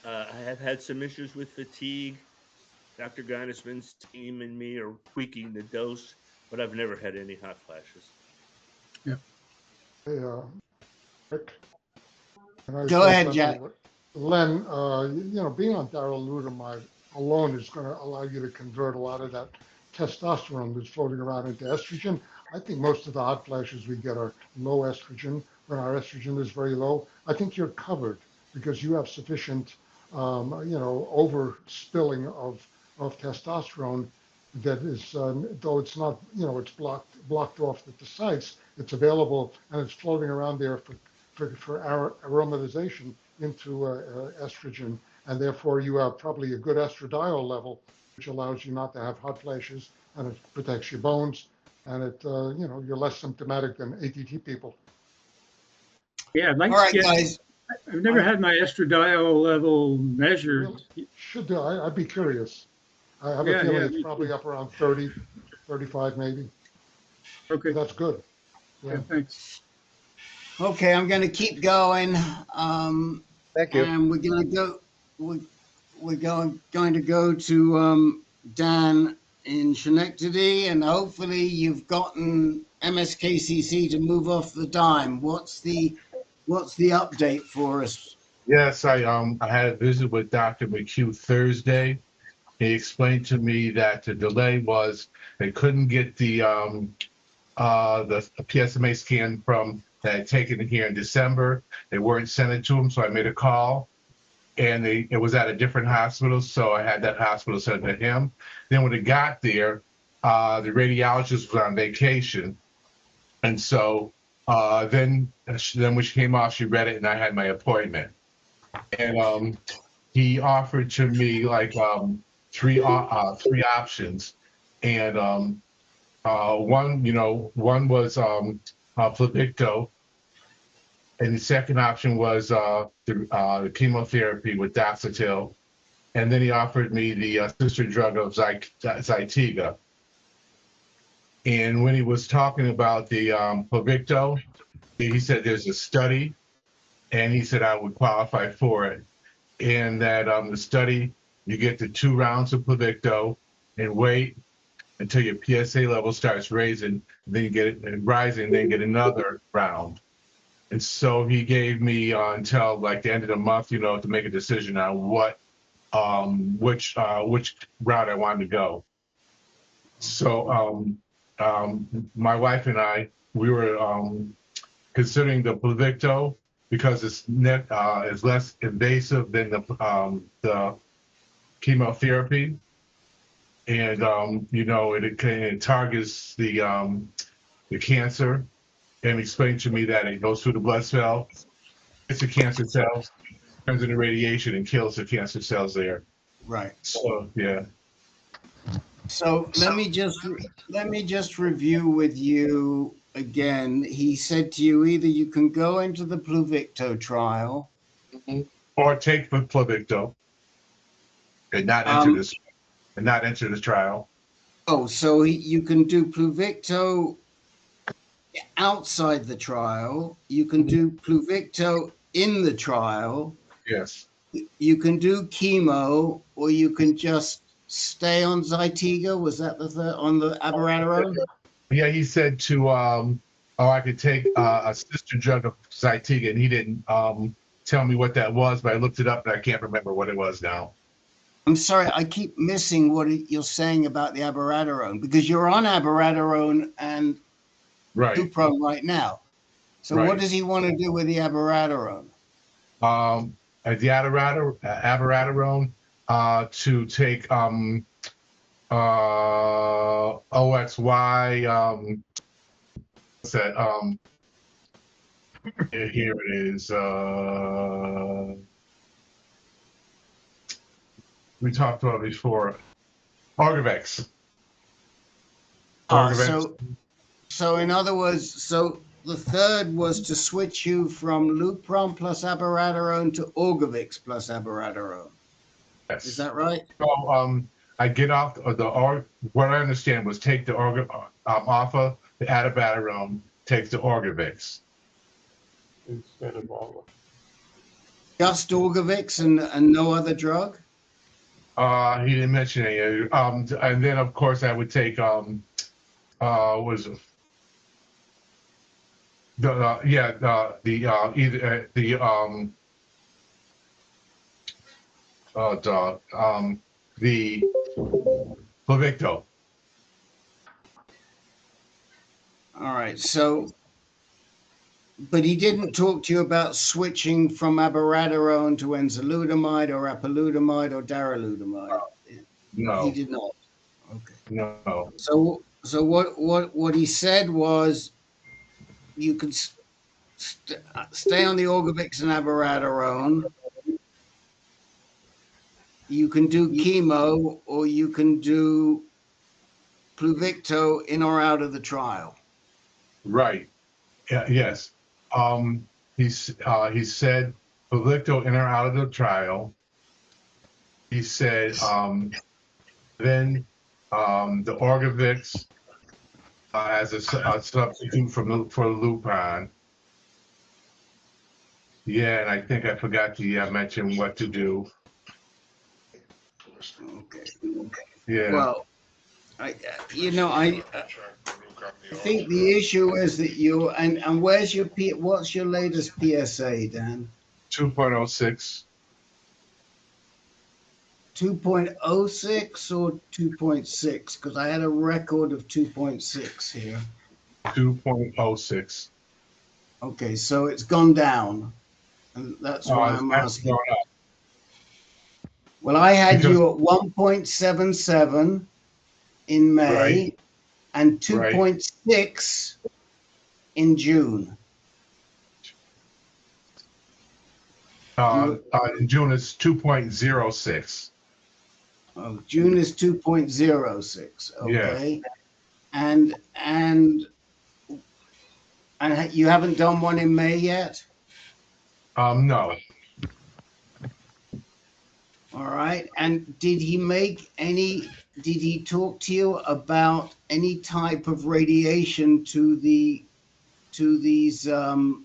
I have had some issues with fatigue. Dr. Geinesman's team and me are tweaking the dose, but I've never had any hot flashes. Yeah. Hey, Rick, go ahead, Jack. Len, being on darolutamide alone is going to allow you to convert a lot of that testosterone that's floating around into estrogen. I think most of the hot flashes we get are low estrogen. When our estrogen is very low, I think you're covered because you have sufficient, overspilling of testosterone that is, though it's not, it's blocked off at the sites, it's available and it's floating around there for aromatization into estrogen, and therefore you have probably a good estradiol level, which allows you not to have hot flashes, and it protects your bones, and it, you're less symptomatic than ATT people. Yeah, I'd like All to right, get, guys. I've never had my estradiol level measured. Really? Should do. I'd be curious. I have a feeling it's probably up around 30, 35 maybe. Okay. That's good. Yeah, thanks. Okay, I'm going to keep going. Thank you. And we're going to go. We're going to go to Dan in Schenectady, and hopefully you've gotten MSKCC to move off the dime. What's the update for us? Yes, I had a visit with Dr. McHugh Thursday. He explained to me that the delay was they couldn't get the PSMA scan from that I had taken here in December. They weren't sent it to him, so I made a call, and it was at a different hospital, so I had that hospital sent to him. Then when it got there, the radiologist was on vacation, and so then when she came off, she read it, and I had my appointment. And he offered to me like three options, and one was Pluvicto, and the second option was the chemotherapy with Doxatil, and then he offered me the sister drug of Zytiga. And when he was talking about the Pluvicto, he said there's a study, and he said I would qualify for it. And that the study, you get the 2 rounds of Pluvicto and wait until your PSA level starts raising, then you get it rising, then get another round. And so he gave me until like the end of the month, you know, to make a decision on what, which route I wanted to go. So my wife and I, we were considering the Pluvicto because it's less invasive than the chemotherapy, and you know, it targets the cancer, and explained to me that it goes through the blood cell, hits the cancer cells, turns into radiation, and kills the cancer cells there. Right. So yeah. So let me just review with you again. He said to you either you can go into the Pluvicto trial, or take the Pluvicto and not enter the trial. Oh, so you can do Pluvicto outside the trial. You can do Pluvicto in the trial. Yes. You can do chemo, or you can just stay on Zytiga. Was that on the abiraterone? Yeah, he said to I could take a sister drug of Zytiga, and he didn't tell me what that was, but I looked it up and I can't remember what it was now. I'm sorry, I keep missing what you're saying about the abiraterone, because you're on abiraterone and Lupron right now. So what does he want to do with the abiraterone? The abiraterone to take OXY. What's that? Here it is. We talked about it before. Orgovex. So in other words, so the third was to switch you from Lupron plus abiraterone to Orgovex plus abiraterone. Yes. Is that right? So I get off what I understand was take the off of the abiraterone, take the Orgovex. Instead of all of Just Orgovex and no other drug? He didn't mention any. And then of course I would take was it? The Pluvicto. All right, so, but he didn't talk to you about switching from abiraterone to enzalutamide or apalutamide or darolutamide. No, he did not. Okay. No. So what he said was, you could stay on the Orgovex and abiraterone. You can do chemo, or you can do Pluvicto in or out of the trial. Right. Yes. He said Pluvicto in or out of the trial. He said then the Orgovex as a substitute for Lupron. Yeah, and I think I forgot to mention what to do. Okay. Yeah. Well, I think the issue is that you and what's your latest PSA, Dan? 2.06. 2.06 or 2.6? Because I had a record of 2.6 here. 2.06. Okay, so it's gone down, and that's why I'm asking. Well, I had you at 1.77 in May and 2.6 in June. In June is 2.06. Oh, June is 2.06. Okay. Yeah. And you haven't done one in May yet? No. All right. And did he talk to you about any type of radiation to these your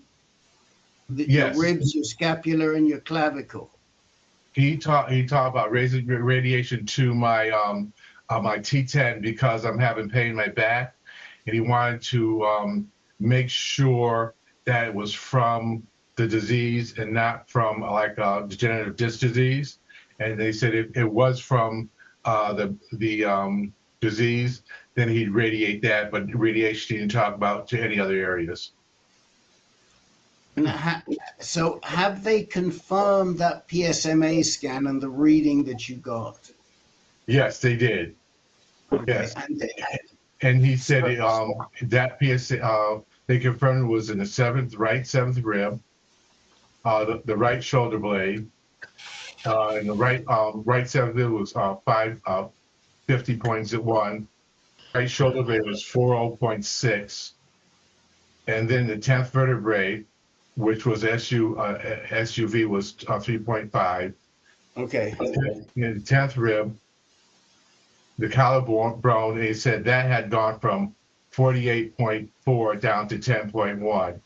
Yes. ribs, your scapula, and your clavicle? He talked about raising radiation to my my T10 because I'm having pain in my back, and he wanted to make sure that it was from the disease and not from like degenerative disc disease. And they said if it was from the disease, then he'd radiate that, but radiation he didn't talk about to any other areas. So have they confirmed that PSMA scan and the reading that you got? Yes, they did. Okay. Yes. And he said that PSA, they confirmed it was in the right seventh rib, the right shoulder blade, and the right seventh rib was 50.1, right shoulder blade was 40.6, and then the 10th vertebrae, which was SUV was 3.5. Okay. And the 10th rib, the collarbone, they said that had gone from 48.4 down to 10.1,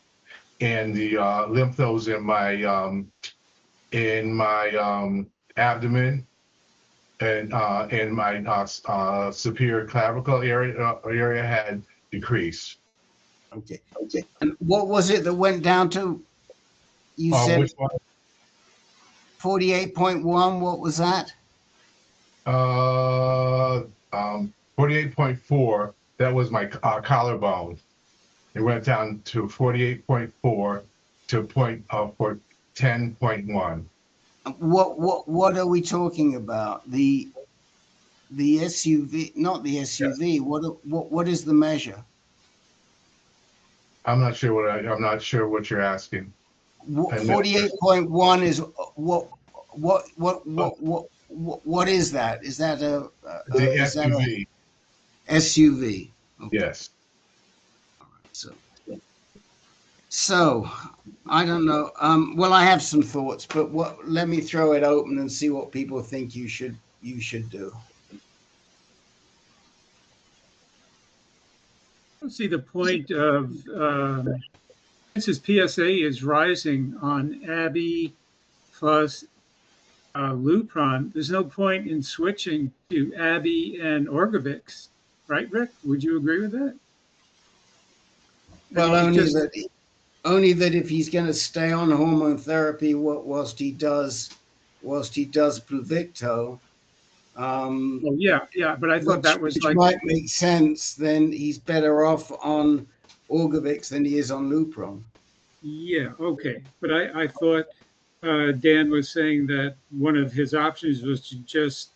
and the lymph nodes in my abdomen and in my superior clavicle area had decreased. Okay. Okay. And what was it that went down to? You said 48.1. What was that? 48.4. That was my collarbone. It went down to 48.4 to 10.1. What are we talking about? The SUV, not the SUV. Yes. What is the measure? I'm not sure what you're asking. 48.1 is what is that? Is that a the SUV? SUV. Okay. Yes. So I don't know. Well, I have some thoughts, but let me throw it open and see what people think you should do. I don't see the point of since his PSA is rising on Abby plus Lupron. There's no point in switching to Abby and Orgovyx, right, Rick? Would you agree with that? Well, only that if he's going to stay on hormone therapy whilst he does Pluvicto. Well, yeah, but I thought that was which like might make sense. Then he's better off on Orgovyx than he is on Lupron. Yeah, okay, but I thought Dan was saying that one of his options was to just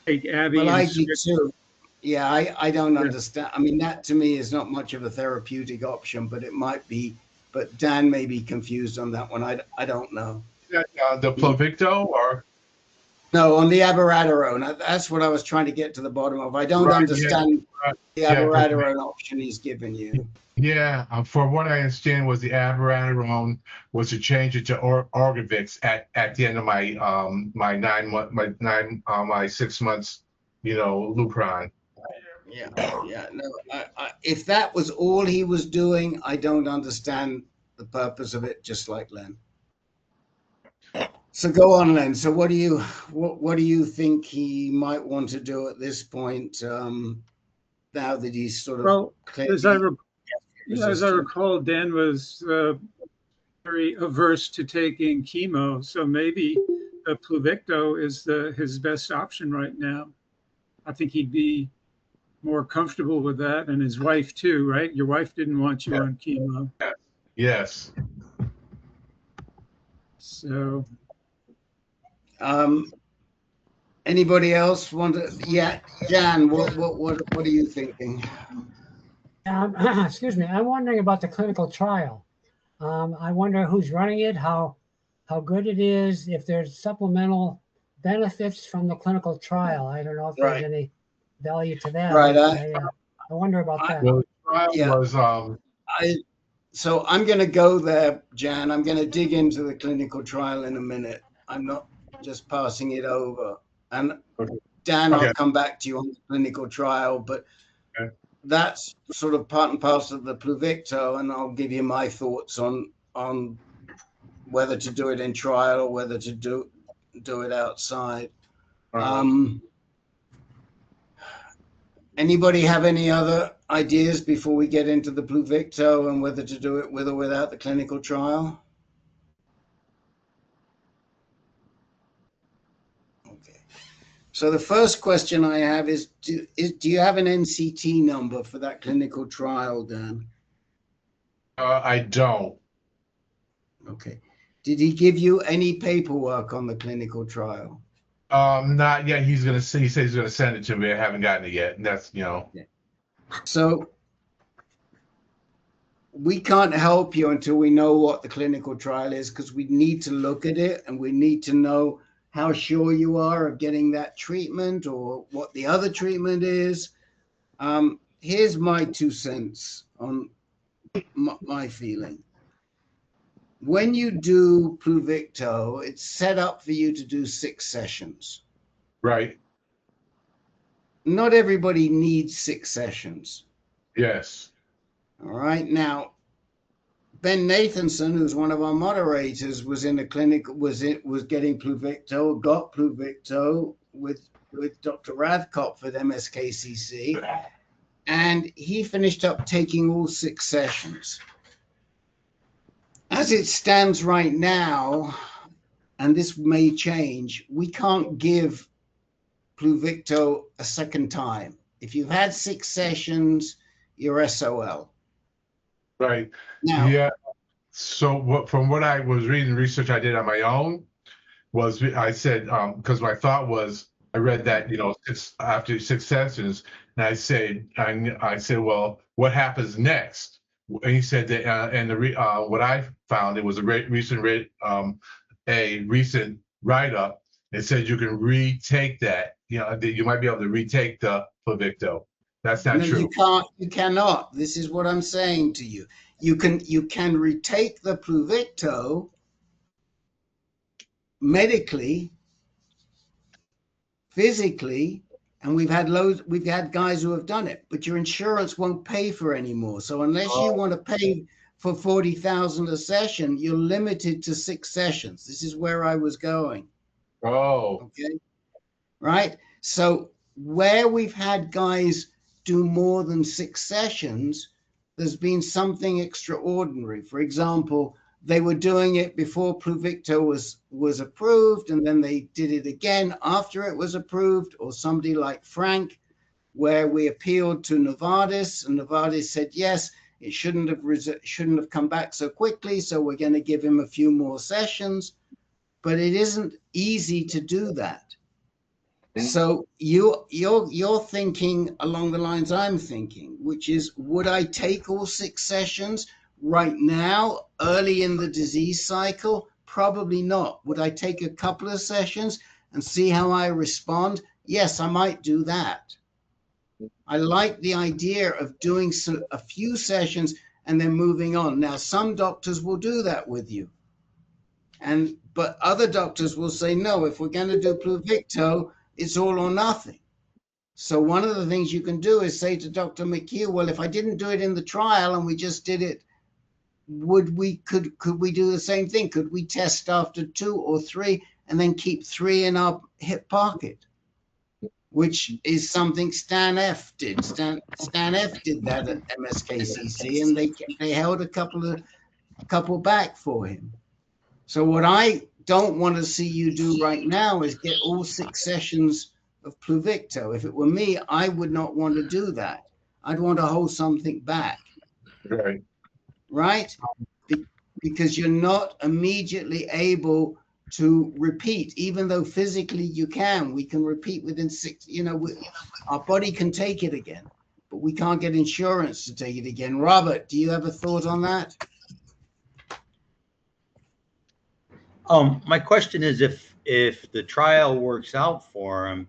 take Abby. Well, I do too. Yeah, I don't understand. I mean, that to me is not much of a therapeutic option, but it might be. But Dan may be confused on that one. I don't know. The Pluvicto or? No, on the abiraterone. That's what I was trying to get to the bottom of. I don't understand the abiraterone option he's given you. Yeah, for what I understand was the abiraterone was to change it to Orgovyx at the end of my my 6 months, Lupron. Yeah. No, if that was all he was doing, I don't understand the purpose of it. Just like Len. So go on, Len. So what do you think he might want to do at this point? Now that he's sort of as I recall, Dan was very averse to taking chemo, so maybe Pluvicto is his best option right now. I think he'd be more comfortable with that, and his wife too, right? Your wife didn't want you on chemo. Yes. So. Anybody else want to? Yeah, Jan, what are you thinking? Excuse me. I'm wondering about the clinical trial. I wonder who's running it, how good it is, if there's supplemental benefits from the clinical trial. I don't know if there's any value to that. Right. I wonder about that. Well, the trial was so I'm going to go there, Jan. I'm going to dig into the clinical trial in a minute. I'm not just passing it over. And Dan, I'll come back to you on the clinical trial, but that's sort of part and parcel of the Pluvicto, and I'll give you my thoughts on whether to do it in trial or whether to do it outside. Anybody have any other ideas before we get into the Pluvicto and whether to do it with or without the clinical trial? Okay. So the first question I have is, do you have an NCT number for that clinical trial, Dan? I don't. Okay. Did he give you any paperwork on the clinical trial? Not yet. He said he's gonna send it to me. I haven't gotten it yet. And that's, So we can't help you until we know what the clinical trial is, because we need to look at it and we need to know how sure you are of getting that treatment or what the other treatment is. Here's my 2 cents on my feeling. When you do Pluvicto, it's set up for you to do 6 sessions. Right. Not everybody needs 6 sessions. Yes. All right. Now, Ben Nathanson, who's one of our moderators, was in a clinic, was getting Pluvicto, got Pluvicto with Dr. Rathkopf at MSKCC, and he finished up taking all 6 sessions. As it stands right now, and this may change, we can't give Pluvicto a second time. If you've had 6 sessions, you're SOL. Right. Now, yeah. So from what I was reading, research I did on my own, was I said, because my thought was, I read that, after 6 sessions, and I said, well, what happens next? And he said that, what I found, it was a recent write-up. It said you can retake that. That you might be able to retake the Pluvicto. That's not true. You can't. You cannot. This is what I'm saying to you. You can retake the Pluvicto medically, physically, and we've had guys who have done it, but your insurance won't pay for anymore. So unless you want to pay for 40,000 a session, you're limited to 6 sessions. This is where I was going. Oh. Okay. Right. So where we've had guys do more than 6 sessions, there's been something extraordinary. For example, they were doing it before Pluvicto was approved, and then they did it again after it was approved, or somebody like Frank, where we appealed to Novartis, and Novartis said, yes, it shouldn't have come back so quickly, so we're going to give him a few more sessions. But it isn't easy to do that. So you're thinking along the lines I'm thinking, which is, would I take all 6 sessions right now, early in the disease cycle? Probably not. Would I take a couple of sessions and see how I respond? Yes, I might do that. I like the idea of doing a few sessions and then moving on. Now, some doctors will do that with you. But other doctors will say, no, if we're going to do Pluvicto, it's all or nothing. So one of the things you can do is say to Dr. McHugh, well, if I didn't do it in the trial and we just did it, could we do the same thing? Could we test after 2 or 3 and then keep 3 in our hip pocket? Which is something Stan F did. Stan F did that at MSKCC, and they held a couple back for him. So what I don't want to see you do right now is get all 6 sessions of Pluvicto. If it were me, I would not want to do that. I'd want to hold something back. Right. Right? Because you're not immediately able to repeat, even though physically you can. We can repeat within 6, our body can take it again, but we can't get insurance to take it again. Robert, do you have a thought on that? My question is, if the trial works out for him,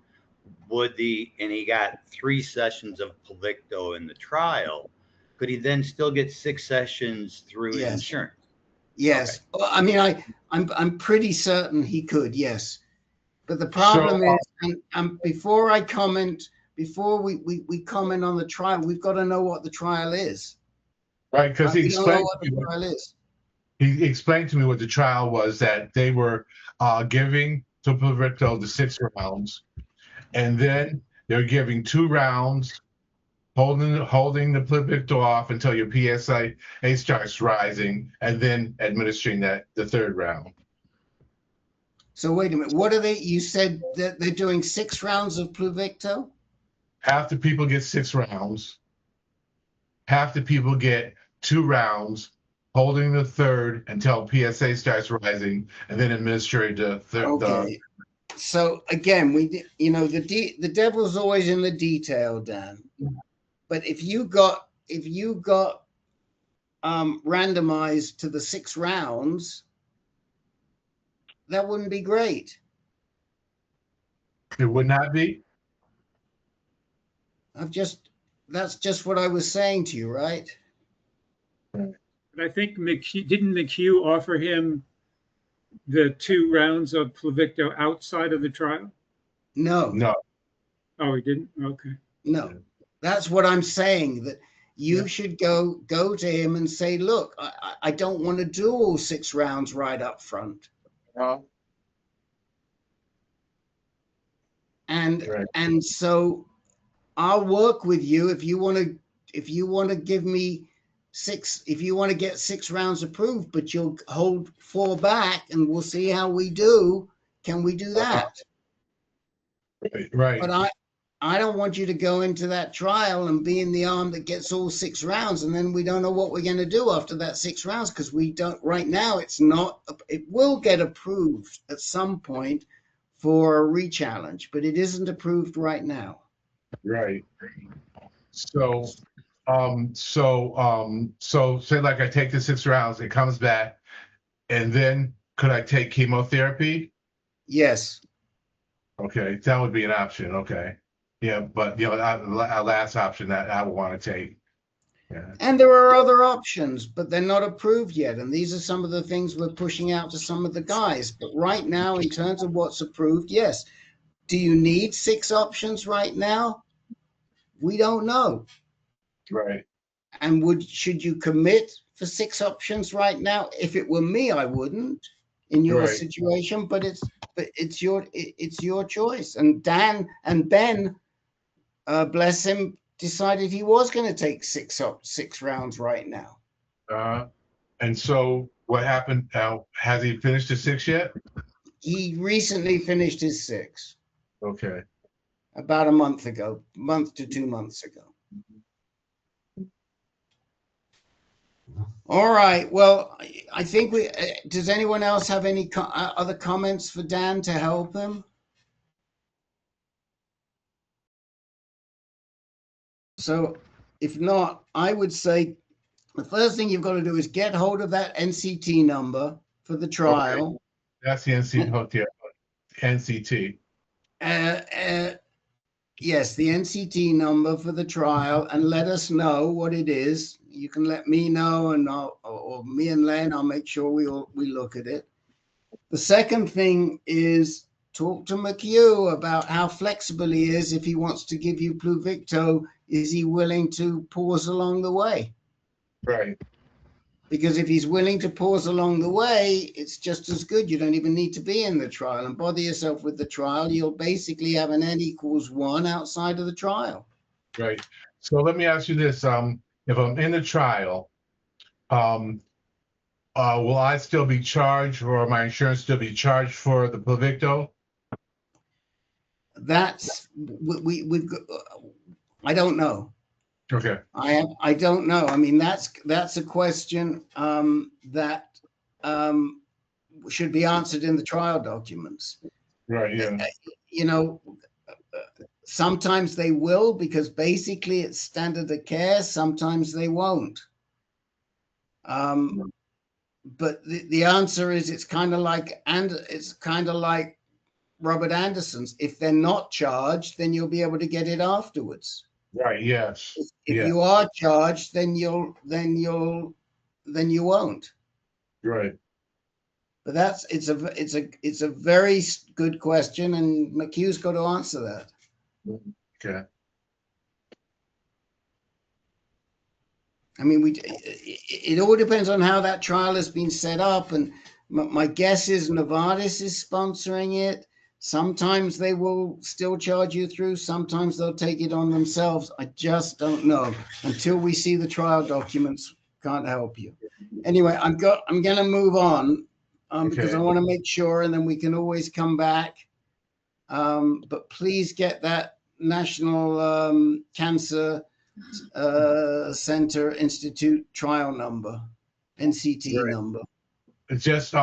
and he got 3 sessions of Pluvicto in the trial, could he then still get 6 sessions through insurance? Yes. Okay. Well, I mean, I'm pretty certain he could. Yes. But the problem So, is, and before I comment, before we comment on the trial, we've got to know what the trial is. right, because We don't know what the trial is. he explained to me what the trial was, that they were giving to Pluvicto the 6 rounds, and then they're giving 2 rounds, holding the Pluvicto off until your PSA starts rising, and then administering the 3rd round. So wait a minute, what are they? You said that they're doing 6 rounds of Pluvicto? Half the people get 6 rounds. Half the people get 2 rounds, holding the 3rd until PSA starts rising, and then administering the 3rd. Okay. So again, the devil's always in the detail, Dan. But if you got randomized to the 6 rounds, that wouldn't be great. It would not be. That's just what I was saying to you, right? But I think didn't McHugh offer him the 2 rounds of Pluvicto outside of the trial? No. No. Oh, he didn't? Okay. No. That's what I'm saying, that you should go to him and say, look, I don't want to do all 6 rounds right up front. And so I'll work with you if you want to give me 6, if you want to get 6 rounds approved, but you'll hold 4 back and we'll see how we do. Can we do that? Right. But I don't want you to go into that trial and be in the arm that gets all 6 rounds, and then we don't know what we're going to do after that 6 rounds, because we don't, right now it will get approved at some point for a re-challenge, but it isn't approved right now. Right. So say like I take the 6 rounds, it comes back, and then could I take chemotherapy? Yes. Okay, that would be an option. Okay. Yeah, but our last option that I would want to take. Yeah. And there are other options, but they're not approved yet. And these are some of the things we're pushing out to some of the guys. But right now, in terms of what's approved, yes. Do you need 6 options right now? We don't know. Right. And should you commit for 6 options right now? If it were me, I wouldn't in your situation, but it's your choice. And Dan and Ben, bless him, decided he was going to take 6 rounds right now. And so what happened? Has he finished his 6 yet? He recently finished his 6. Okay. About a month to 2 months ago. All right. Well, I think does anyone else have any other comments for Dan to help him? So if not, I would say the first thing you've got to do is get hold of that NCT number for the trial. Okay. That's the NCT. Yes, the NCT number for the trial, and let us know what it is. You can let me know, and or me and Len, I'll make sure we look at it. The second thing is talk to McHugh about how flexible he is. If he wants to give you Pluvicto, is he willing to pause along the way? Right. Because if he's willing to pause along the way, it's just as good. You don't even need to be in the trial and bother yourself with the trial. You'll basically have an N = 1 outside of the trial. Right. So let me ask you this. If I'm in the trial, will I still be charged, or my insurance still be charged for the Pluvicto? That's, I don't know. Okay. I don't know. I mean, that's a question that should be answered in the trial documents. Right. Yeah. Sometimes they will, because basically it's standard of care. Sometimes they won't. But the answer is it's kind of like Robert Anderson's. If they're not charged, then you'll be able to get it afterwards. Right. Yes. If you are charged, then you won't. Right. But it's a very good question, and McHugh's got to answer that. Okay. I mean, it all depends on how that trial has been set up, and my guess is Novartis is sponsoring it. Sometimes they will still charge you through. Sometimes they'll take it on themselves. I just don't know until we see the trial documents. Can't help you. Anyway, I'm going to move on because I want to make sure, and then we can always come back. But please get that National Cancer Center Institute trial number, NCT number. Just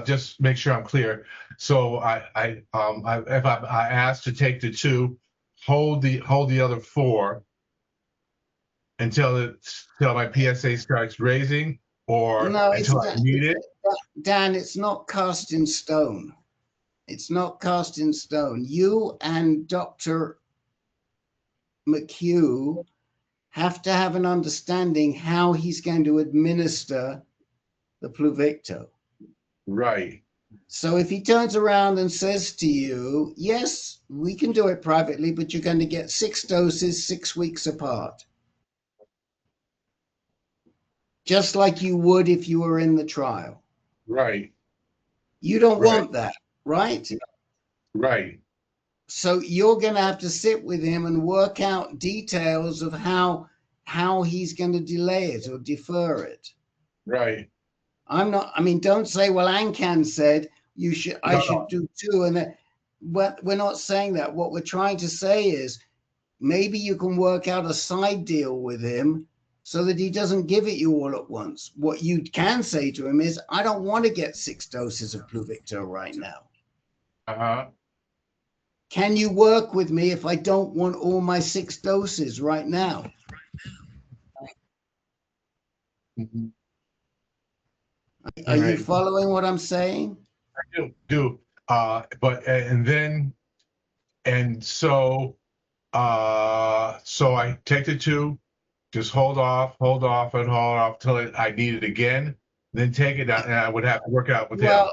just make sure I'm clear. So if I asked to take the 2, hold the other 4 until my PSA starts raising, or no, until I need it. Dan, it's not cast in stone. It's not cast in stone. You and Dr. McHugh have to have an understanding how he's going to administer the Pluvicto. Right. So if he turns around and says to you, yes, we can do it privately, but you're going to get 6 doses 6 weeks apart. Just like you would if you were in the trial. Right. You don't want that, right? Right. So you're going to have to sit with him and work out details of how he's going to delay it or defer it. Right. I mean, don't say, well, AnCan said I should do 2. And we're not saying that. What we're trying to say is maybe you can work out a side deal with him so that he doesn't give it you all at once. What you can say to him is, I don't want to get 6 doses of Pluvicto right now. Uh-huh. Can you work with me if I don't want all my 6 doses right now? Mm-hmm. Are you following what I'm saying? I do. So I take the 2, just hold off till I need it again, then take it out, and I would have to work out with him.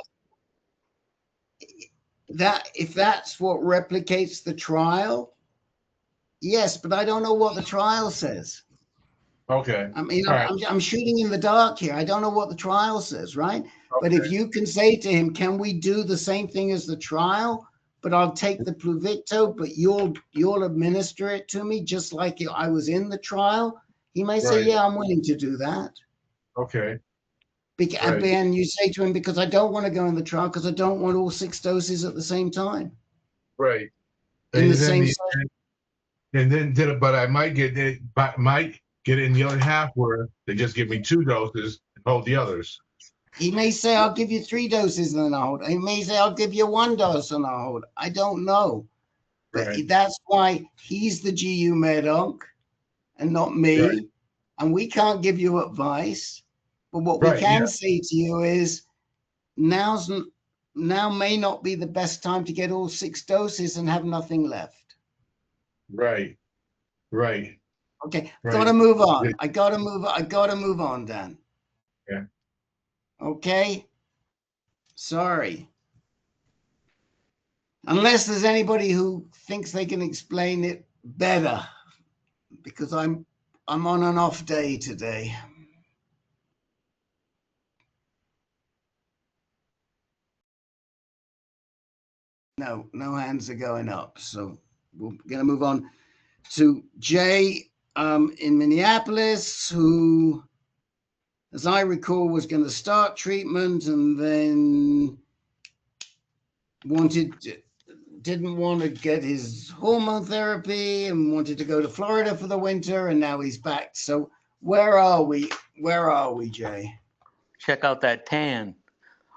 If that's what replicates the trial, yes, but I don't know what the trial says. Okay. I mean, I'm shooting in the dark here. I don't know what the trial says, right? Okay. But if you can say to him, can we do the same thing as the trial, but I'll take the Pluvicto, but you'll administer it to me just like I was in the trial, he may say, yeah, I'm willing to do that. Okay. And you say to him, because I don't want to go in the trial because I don't want all 6 doses at the same time. Right. In the same session. And then, but I might get it in the other half where they just give me 2 doses and hold the others. He may say, I'll give you 3 doses and then I'll hold. He may say, I'll give you 1 dose and I'll hold. I don't know. But that's why he's the GU med onc and not me. Right. And we can't give you advice. But what we can say to you is now may not be the best time to get all 6 doses and have nothing left. Right. Okay. Gotta move on. I gotta move on, Dan. Yeah. Okay. Sorry. Unless there's anybody who thinks they can explain it better, because I'm on an off day today. No hands are going up. So we're going to move on to Jay in Minneapolis, who, as I recall, was going to start treatment and then didn't want to get his hormone therapy and wanted to go to Florida for the winter, and now he's back. So where are we? Jay? Check out that tan.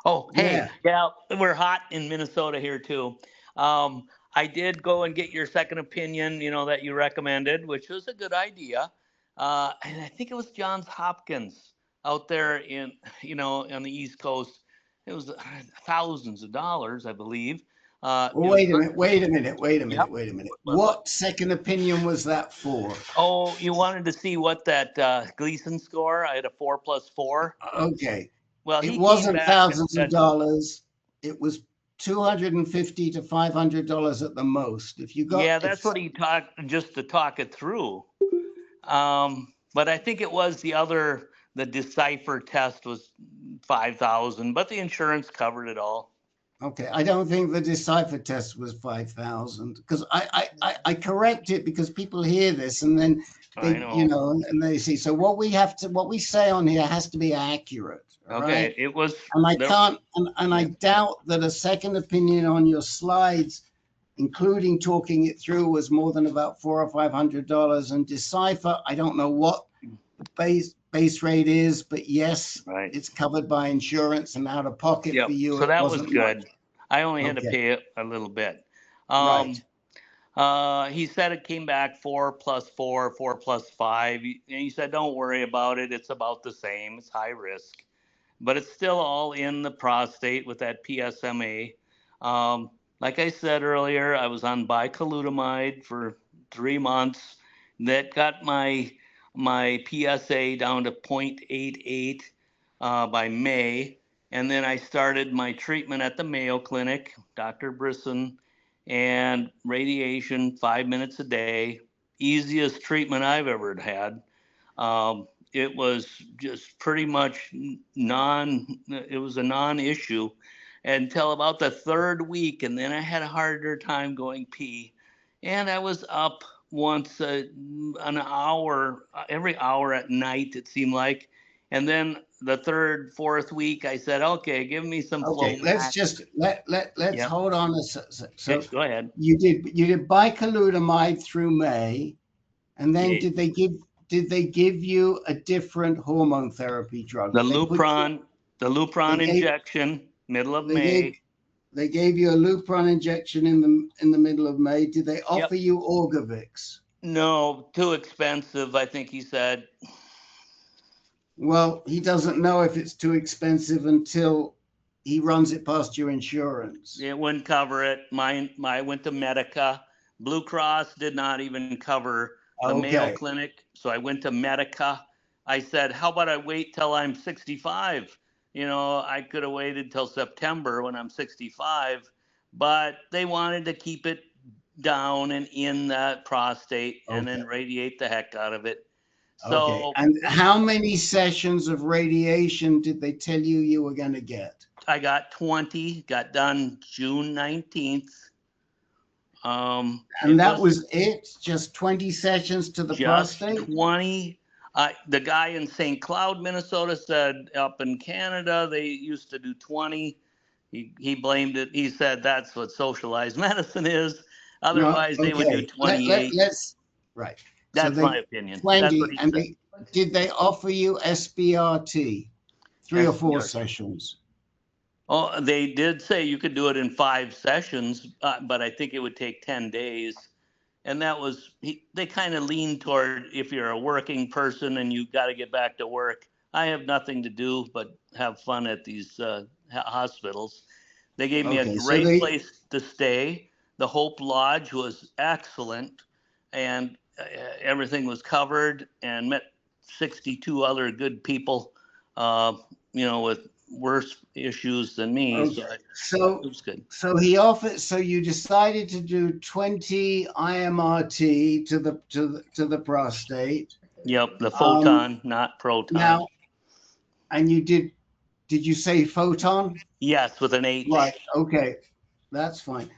Oh, hey, yeah, we're hot in Minnesota here too. I did go and get your second opinion, that you recommended, which was a good idea. And I think it was Johns Hopkins out there on the East Coast. It was thousands of dollars, I believe. Wait a minute. What second opinion was that for? Oh, you wanted to see what that Gleason score? I had a 4+4. Okay. Well, it he wasn't came back thousands and of said, dollars. It was $250 to $500 at the most. If you got, yeah, that's what he talked, just to talk it through. But I think it was the Decipher test was 5,000, but the insurance covered it all. okay, I don't think the Decipher test was 5,000 because I correct it because people hear this and then they, and they see. So what we say on here has to be accurate. Okay, right? it was. And I can't, and I doubt that a second opinion on your slides, including talking it through, was more than about $400 or $500. And Decipher, I don't know what the base rate is, but yes, it's covered by insurance and out of pocket for you. So it that was wasn't good. much. I only had to Okay. pay a little bit. Right. He said it came back 4 plus 4, 4 plus 5. And he said, don't worry about it. It's about the same. It's high risk. But it's still all in the prostate with that PSMA. Like I said earlier, I was on bicalutamide for 3 months. That got my PSA down to 0.88 by May. And then I started my treatment at the Mayo Clinic, Dr. Brisson, and radiation 5 minutes a day. Easiest treatment I've ever had. It was just pretty much it was a non-issue until about the 3rd week. And then I had a harder time going pee. And I was up once an hour, every hour at night, it seemed like. And then the 3rd, 4th week, I said, okay, give me some Okay, Flomax. let's just let's hold on a second. So Okay, go ahead. You did bicalutamide through May, and then Yeah. did they give you a different hormone therapy drug? The They put Lupron, they gave- injection, middle of they May. They gave you a Lupron injection in the middle of May. Did they offer you Orgovix? No, too expensive, I think he said. Well, he doesn't know if it's too expensive until he runs it past your insurance. It wouldn't cover it. I went to Medica. Blue Cross did not even cover the Mayo Okay. Clinic. So I went to Medica. I said, how about I wait till I'm 65? You know, I could have waited till September when I'm 65, but they wanted to keep it down and in that prostate and then radiate the heck out of it. So, Okay. And how many sessions of radiation did they tell you you were going to get? I got 20, got done June 19th. And that was it? Just 20 sessions to the prostate? 20. The guy in St. Cloud, Minnesota said up in Canada, they used to do 20. He blamed it. He said that's what socialized medicine is. Otherwise, they would do 28. Right. That's my opinion. 20, That's what he and said. did they offer you SBRT? 3 or 4 SBRT. sessions? Oh, they did say you could do it in 5 sessions, but I think it would take 10 days. And that was, they kind of lean toward if you're a working person and you've got to get back to work. I have nothing to do but have fun at these hospitals. They gave me a great place to stay. The Hope Lodge was excellent, and everything was covered, and met 62 other good people, with worse issues than me. Okay. So it was good. So he offered. So you decided to do 20 IMRT to the prostate. Yep, the photon, not proton. Now, and you did you say photon? Yes, with an H. Right. Okay, that's fine.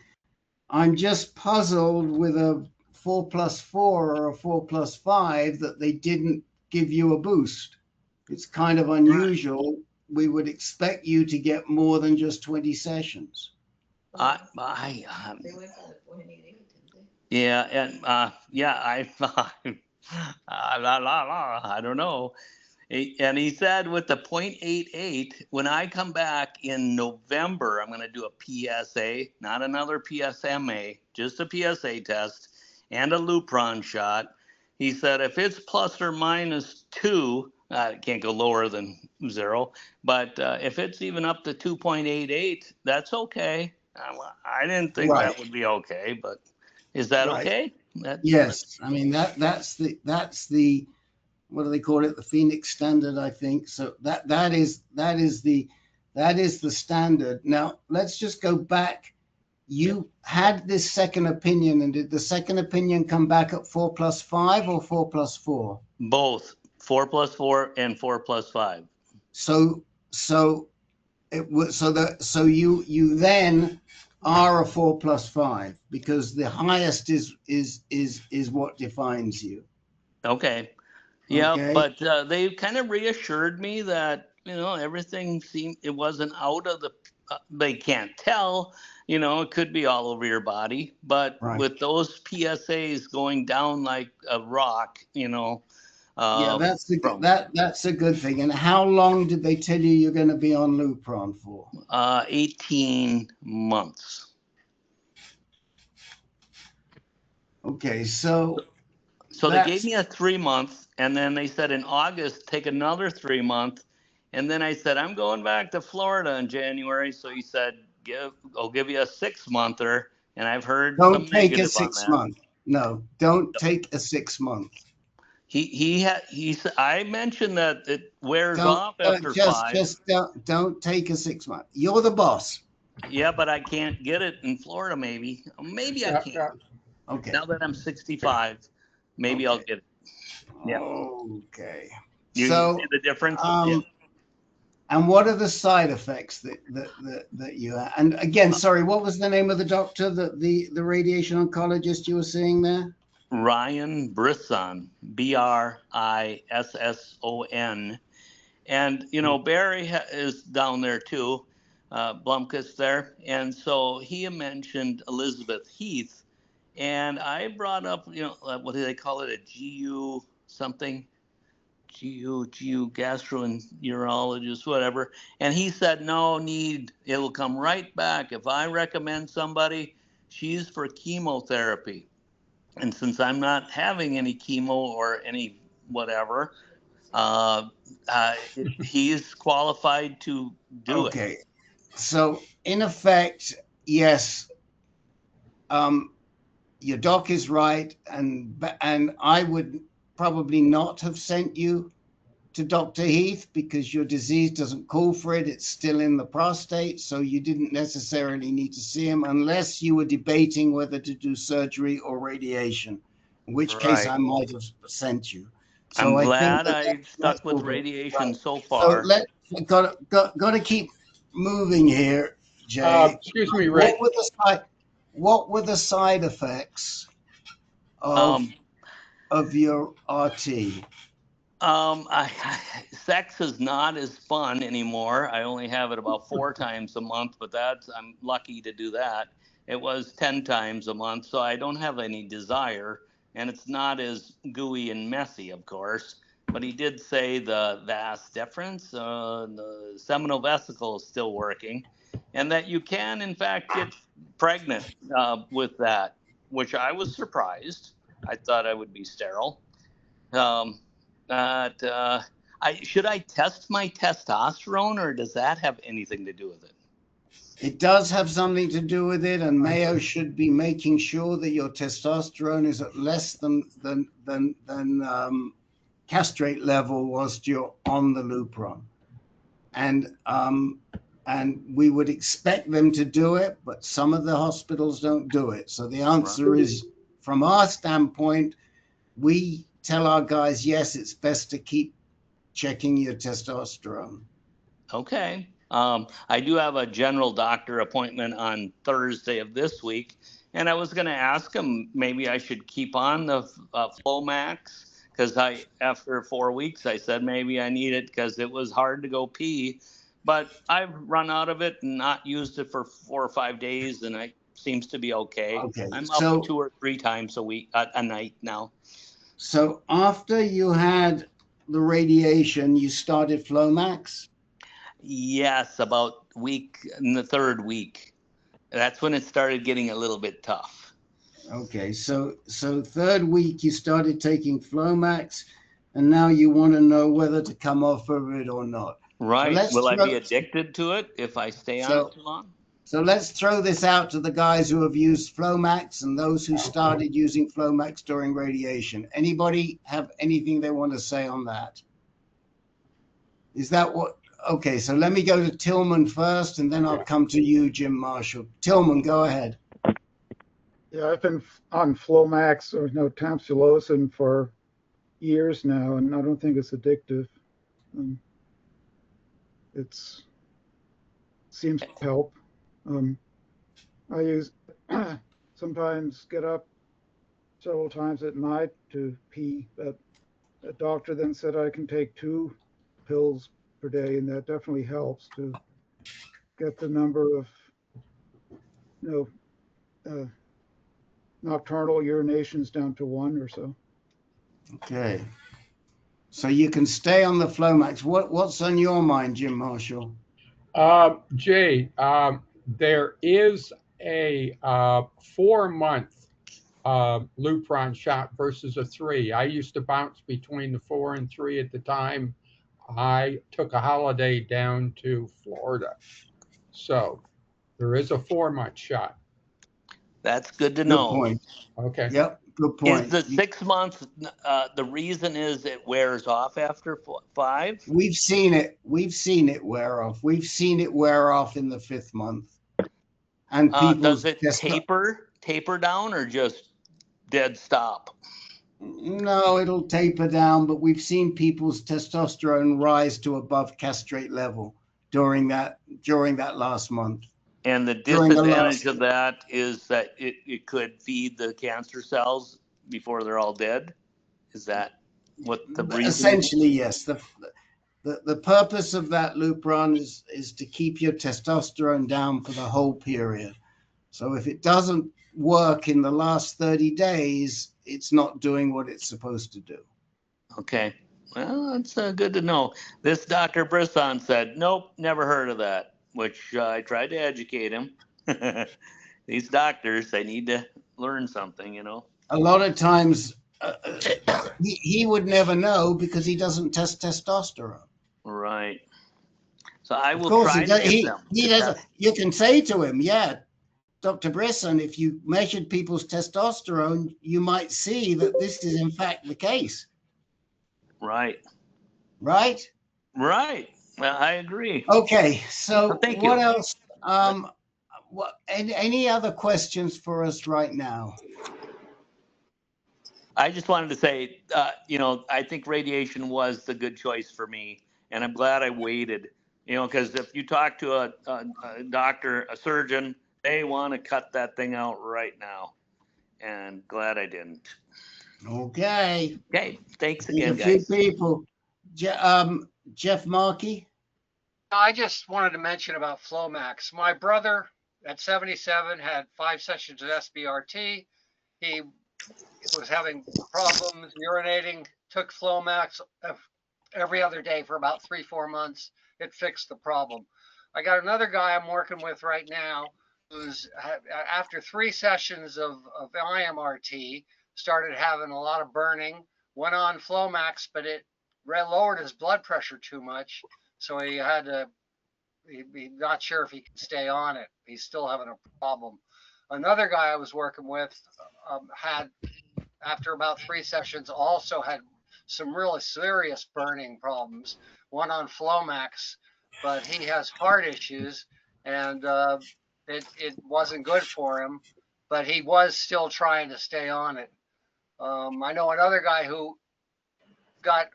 I'm just puzzled with a 4+4 or a 4+5 that they didn't give you a boost. It's kind of unusual. We would expect you to get more than just 20 sessions. I don't know. And he said with the 0.88, when I come back in November, I'm going to do a PSA, not another PSMA, just a PSA test and a Lupron shot. He said if it's plus or minus 2, it can't go lower than 0, but if it's even up to 2.88, that's okay. I didn't think that would be okay, but is that okay? Yes, I mean that's the what do they call it? The Phoenix standard, I think. So that is the standard. Now let's just go back. You had this second opinion, and did the second opinion come back at 4+5 or 4+4? Both 4+4 and 4+5. So it was so you then are a 4+5 because the highest is what defines you. Okay. Yeah, Okay. but they kind of reassured me that, everything seemed, it wasn't out of the, they can't tell, it could be all over your body, but Right. with those PSAs going down like a rock, Yeah, that's a good thing. And how long did they tell you you're going to be on Lupron for? 18 months. Okay, so they gave me a 3-month, and then they said in August take another 3-month, and then I said I'm going back to Florida in January. So he said I'll give you a 6-monther, and I've heard don't some take a negative on 6 that. month. No, don't take a 6 month. I mentioned that it wears off after 5. Just don't take a 6 month. You're the boss. Yeah, but I can't get it in Florida. Maybe I can. Okay. Now that I'm 65, maybe I'll get it. Yeah. Okay. You So, see the difference? and what are the side effects that you have? And again, sorry, what was the name of the doctor, the radiation oncologist you were seeing there? Ryan Brisson, Brisson. And, Barry is down there too, Blumquist there. And so he mentioned Elizabeth Heath. And I brought up, what do they call it? A GU something? GU gastroenterologist, whatever. And he said, no need. It will come right back. If I recommend somebody, she's for chemotherapy. And since I'm not having any chemo or any whatever, he's qualified to do it. Okay. So in effect, yes, your doc is right, and I would probably not have sent you to Dr. Heath because your disease doesn't call for it. It's still in the prostate, so you didn't necessarily need to see him unless you were debating whether to do surgery or radiation, in which case I might have sent you. So I'm glad I stuck with radiation so far. So got to keep moving here, Jay. Excuse me, Rick. What were the side effects of your RT? Sex is not as fun anymore. I only have it about 4 times a month, but I'm lucky to do that. It was 10 times a month, so I don't have any desire, and it's not as gooey and messy, of course. But he did say the vas deferens, the seminal vesicle is still working, and that you can, in fact, get pregnant with that, which I was surprised. I thought I would be sterile. Should I test my testosterone, or does that have anything to do with it? It does have something to do with it, and Mayo should be making sure that your testosterone is at less than castrate level whilst you're on the Lupron. And we would expect them to do it, but some of the hospitals don't do it. So the answer is, from our standpoint, we tell our guys, yes, it's best to keep checking your testosterone. Okay. I do have a general doctor appointment on Thursday of this week, and I was going to ask him maybe I should keep on the Flomax, because after 4 weeks I said maybe I need it because it was hard to go pee, but I've run out of it and not used it for 4 or 5 days, and it seems to be okay. I'm up 2 or 3 times a night now. So after you had the radiation, you started Flomax? Yes, about in the 3rd week. That's when it started getting a little bit tough. Okay, so 3rd week you started taking Flomax, and now you want to know whether to come off of it or not. Right. So Will I be addicted to it if I stay on it too long? So let's throw this out to the guys who have used Flomax and those who started using Flomax during radiation. Anybody have anything they want to say on that? Is that what? Okay, so let me go to Tillman first, and then I'll come to you, Jim Marshall. Tillman, go ahead. Yeah, I've been on Flomax or tamsulosin for years now, and I don't think it's addictive. It seems to help. I use sometimes get up several times at night to pee. But a doctor then said I can take 2 pills per day, and that definitely helps to get the number of nocturnal urinations down to 1 or so. Okay. So you can stay on the Flomax. What's on your mind, Jim Marshall? Jay, there is a 4-month Lupron shot versus a 3. I used to bounce between the 4 and 3 at the time. I took a holiday down to Florida. So there is a 4-month shot. That's good to know. Good point. Okay. Yep. Good point. Is the 6 months, the reason is it wears off after 5? We've seen it. We've seen it wear off. We've seen it wear off in the 5th month. And does it taper down or just dead stop? No, it'll taper down, but we've seen people's testosterone rise to above castrate level during that last month. And the disadvantage of that is that it could feed the cancer cells before they're all dead. Is that what the reason? Essentially, yes. The purpose of that Lupron is to keep your testosterone down for the whole period. So if it doesn't work in the last 30 days, it's not doing what it's supposed to do. Okay. Well, that's good to know. This Dr. Brisson said, nope, never heard of that, which I tried to educate him. These doctors, they need to learn something, you know. A lot of times he would never know because he doesn't test testosterone. Right. So I will try to get them. He doesn't. You can say to him, yeah, Dr. Brisson, if you measured people's testosterone, you might see that this is in fact the case. Right. Right? Right. Well, I agree. Okay, so Thank what you. else? Any other questions for us right now? I just wanted to say, I think radiation was the good choice for me, and I'm glad I waited. Because if you talk to a doctor, a surgeon, they want to cut that thing out right now, and glad I didn't. Okay. Okay. Thanks again, There's a guys. few people. Jeff Markey. I just wanted to mention about Flomax. My brother at 77 had 5 sessions of SBRT. He was having problems urinating, took Flomax every other day for about 3-4 months. It fixed the problem. I got another guy I'm working with right now who's, after 3 sessions of IMRT, started having a lot of burning, went on Flomax, but it lowered his blood pressure too much. So he had to, he's not sure if he can stay on it. He's still having a problem. Another guy I was working with had, after about 3 sessions, also had some really serious burning problems. One on Flomax, but he has heart issues, and it wasn't good for him, but he was still trying to stay on it. I know another guy who got,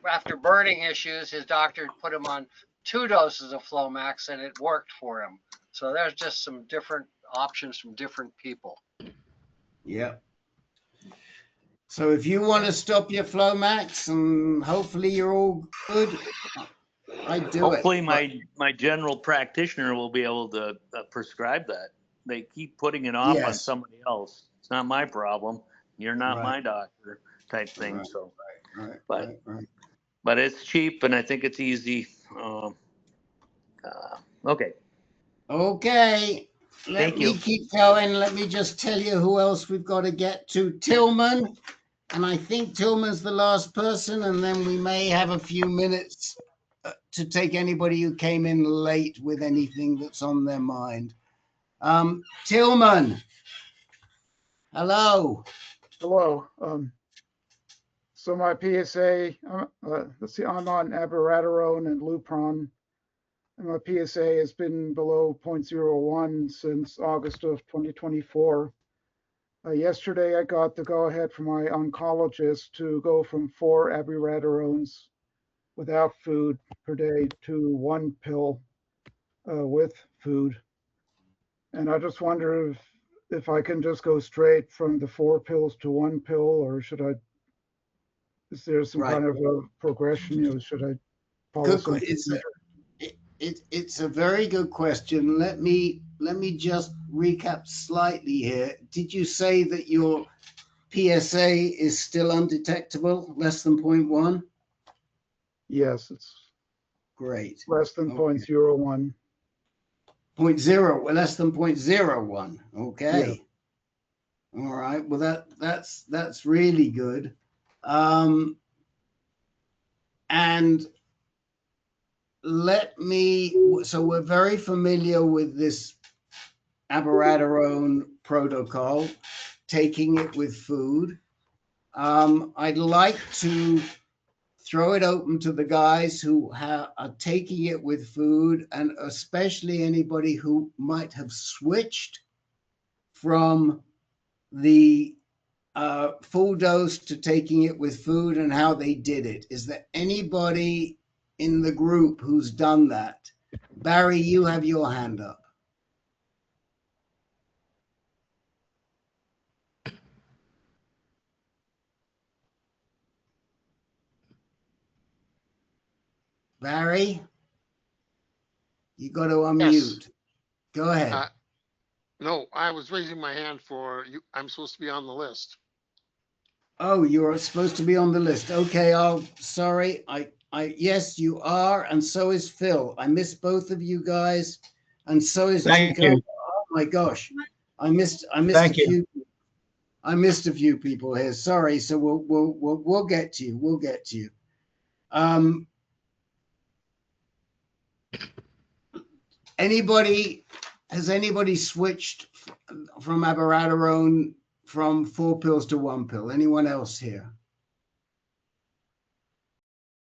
after burning issues, his doctor put him on 2 doses of Flomax, and it worked for him. So there's just some different options from different people. Yeah. So if you want to stop your Flomax, and hopefully you're all good, I do Hopefully it. my general practitioner will be able to prescribe that. They keep putting it off on somebody else. It's not my problem. You're not my doctor, type thing. Right. So, Right. but it's cheap and I think it's easy. Okay. Okay. Let me keep going. Let me just tell you who else we've got to get to. Tillman. And I think Tillman's the last person, and then we may have a few minutes to take anybody who came in late with anything that's on their mind. Tillman, hello. Hello. So my PSA, let's see, I'm on abiraterone and Lupron, and my PSA has been below 0.01 since August of 2024. Yesterday, I got the go-ahead from my oncologist to go from 4 abiraterones without food per day to 1 pill with food. And I just wonder if I can just go straight from the 4 pills to 1 pill, or is there some kind of a progression? Should I follow something? It's a very good question. Let me just recap slightly here. Did you say that your PSA is still undetectable, less than 0.1? Yes, it's great. Less than 0.01. 0.0, less than 0.01. Okay. Yeah. All right. Well, that's really good. And so we're very familiar with this abiraterone protocol, taking it with food. I'd like to throw it open to the guys who are taking it with food, and especially anybody who might have switched from the full dose to taking it with food and how they did it. Is there anybody in the group who's done that? Barry, you have your hand up. Barry, you got to unmute. Yes. Go ahead. No, I was raising my hand for you. I'm supposed to be on the list. Oh, you're supposed to be on the list. Okay, sorry. Yes, you are, and so is Phil. I missed both of you guys, and so is Thank Chico. you. Oh my gosh, I missed Thank a few. I missed a few people here. Sorry. So we'll get to you. We'll get to you. Has anybody switched from abiraterone from 4 pills to 1 pill? Anyone else here?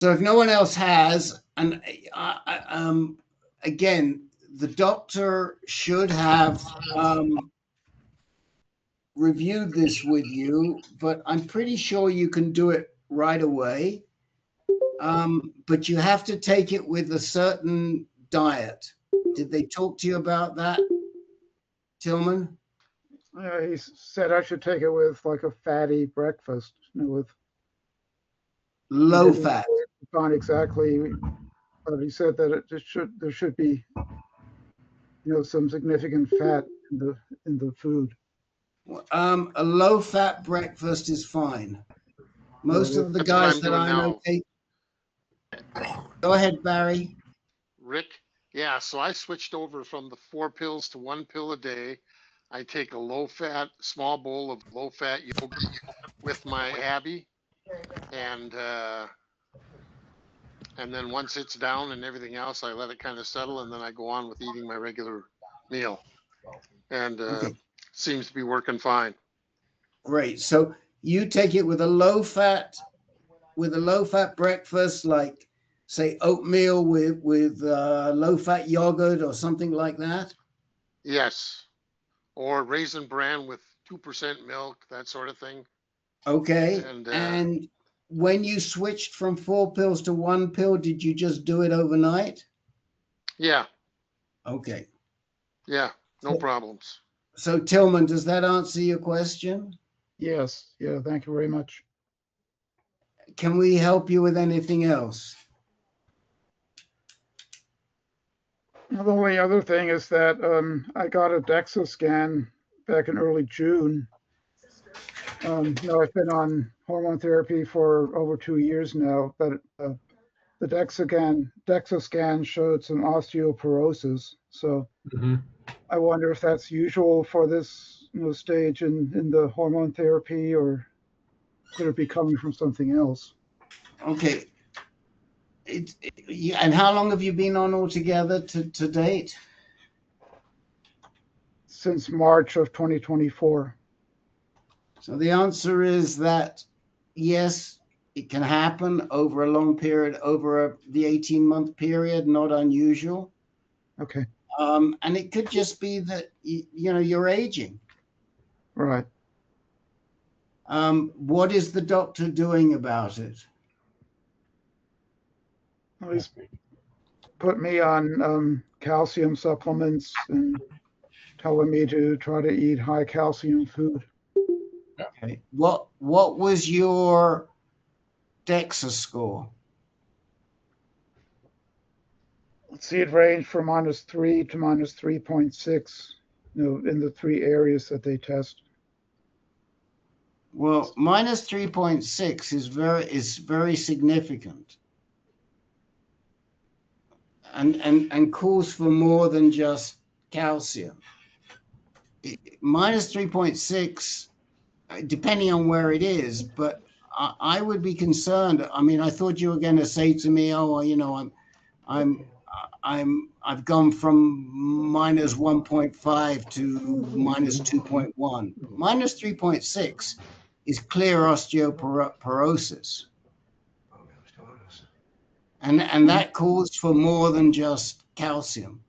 So if no one else has, and again, the doctor should have reviewed this with you, but I'm pretty sure you can do it right away. But you have to take it with a certain diet. Did they talk to you about that, Tillman? Yeah, he said I should take it with like a fatty breakfast, with low fat. Not exactly, but he said that there should be, some significant fat in the food. A low fat breakfast is fine. Most of the guys that I know take. Go ahead, Barry. Rick, yeah, so I switched over from the 4 pills to 1 pill a day. I take a low-fat, small bowl of low-fat yogurt with my Abby, and then once it's down and everything else, I let it kind of settle, and then I go on with eating my regular meal, and seems to be working fine. Great. So you take it with a low-fat breakfast, like say oatmeal with low-fat yogurt or something like that? Yes. Or raisin bran with 2% milk, that sort of thing. Okay. And when you switched from 4 pills to 1 pill, did you just do it overnight? Yeah. Okay. Yeah, no problems. So Tillman, does that answer your question? Yes. Yeah, thank you very much. Can we help you with anything else? The only other thing is that I got a DEXA scan back in early June. I've been on hormone therapy for over 2 years now, but the DEXA scan showed some osteoporosis. So I wonder if that's usual for this stage in the hormone therapy, or could it be coming from something else? Okay. And how long have you been on altogether to date? Since March of 2024. So the answer is that yes, it can happen over a long period, over the 18-month period, not unusual. Okay. And it could just be that, you're aging. Right. What is the doctor doing about it? Well, he's put me on calcium supplements and telling me to try to eat high calcium food. Okay. What was your DEXA score? Let's see, it ranged from -3 to -3.6, in the 3 areas that they test. Well, -3.6 is very significant, and calls for more than just calcium. -3.6, depending on where it is, but I would be concerned. I mean, I thought you were going to say to me, "Oh, I've gone from -1.5 to -2.1." -3.6 is clear osteoporosis, and that calls for more than just calcium.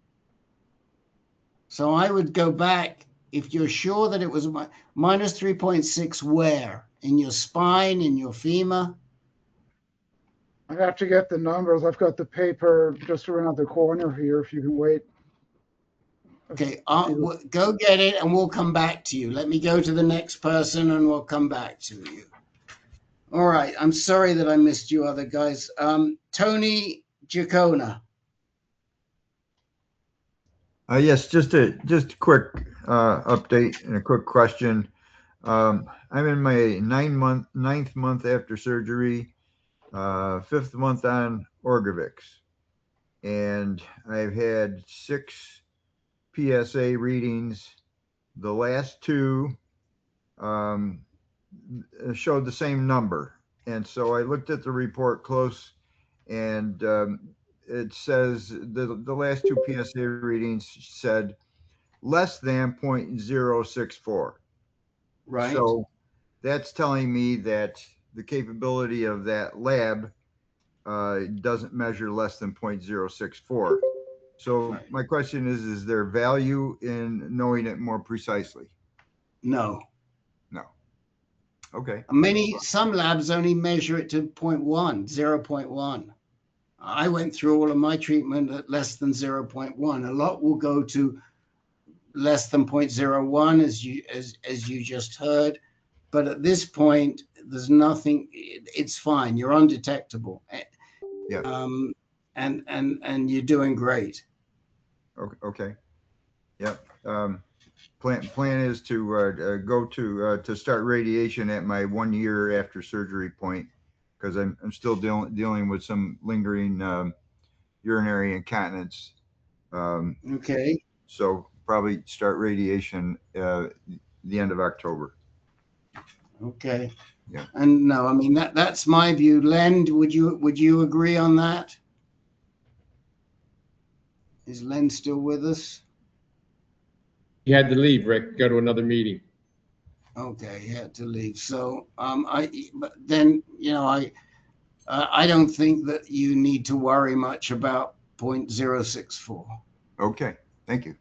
So I would go back, if you're sure that it was -3.6, where? In your spine, in your femur? I have to get the numbers. I've got the paper just around the corner here, if you can wait. Okay, go get it and we'll come back to you. Let me go to the next person and we'll come back to you. All right, I'm sorry that I missed you other guys. Tony Giacona. Yes, just a quick update and a quick question. I'm in my ninth month after surgery, 5th month on Orgovix, and I've had 6 PSA readings. The last 2 showed the same number, and so I looked at the report close, and it says the last 2 PSA readings said less than 0.064. Right. So that's telling me that the capability of that lab doesn't measure less than 0.064. So my question is there value in knowing it more precisely? No. No. Okay. Some labs only measure it to 0.1. I went through all of my treatment at less than 0.1. A lot will go to less than 0.01, as you just heard. But at this point, there's nothing. It's fine. You're undetectable. Yeah. And you're doing great. Okay. Yep. Plan is to go to start radiation at my 1 year after surgery point, because I'm still dealing with some lingering urinary incontinence. Okay. So probably start radiation the end of October. Okay. Yeah. And no, I mean that's my view. Len, would you agree on that? Is Len still with us? He had to leave, Rick, go to another meeting. Okay, he had to leave. So but then I don't think that you need to worry much about 0.064. Okay, thank you.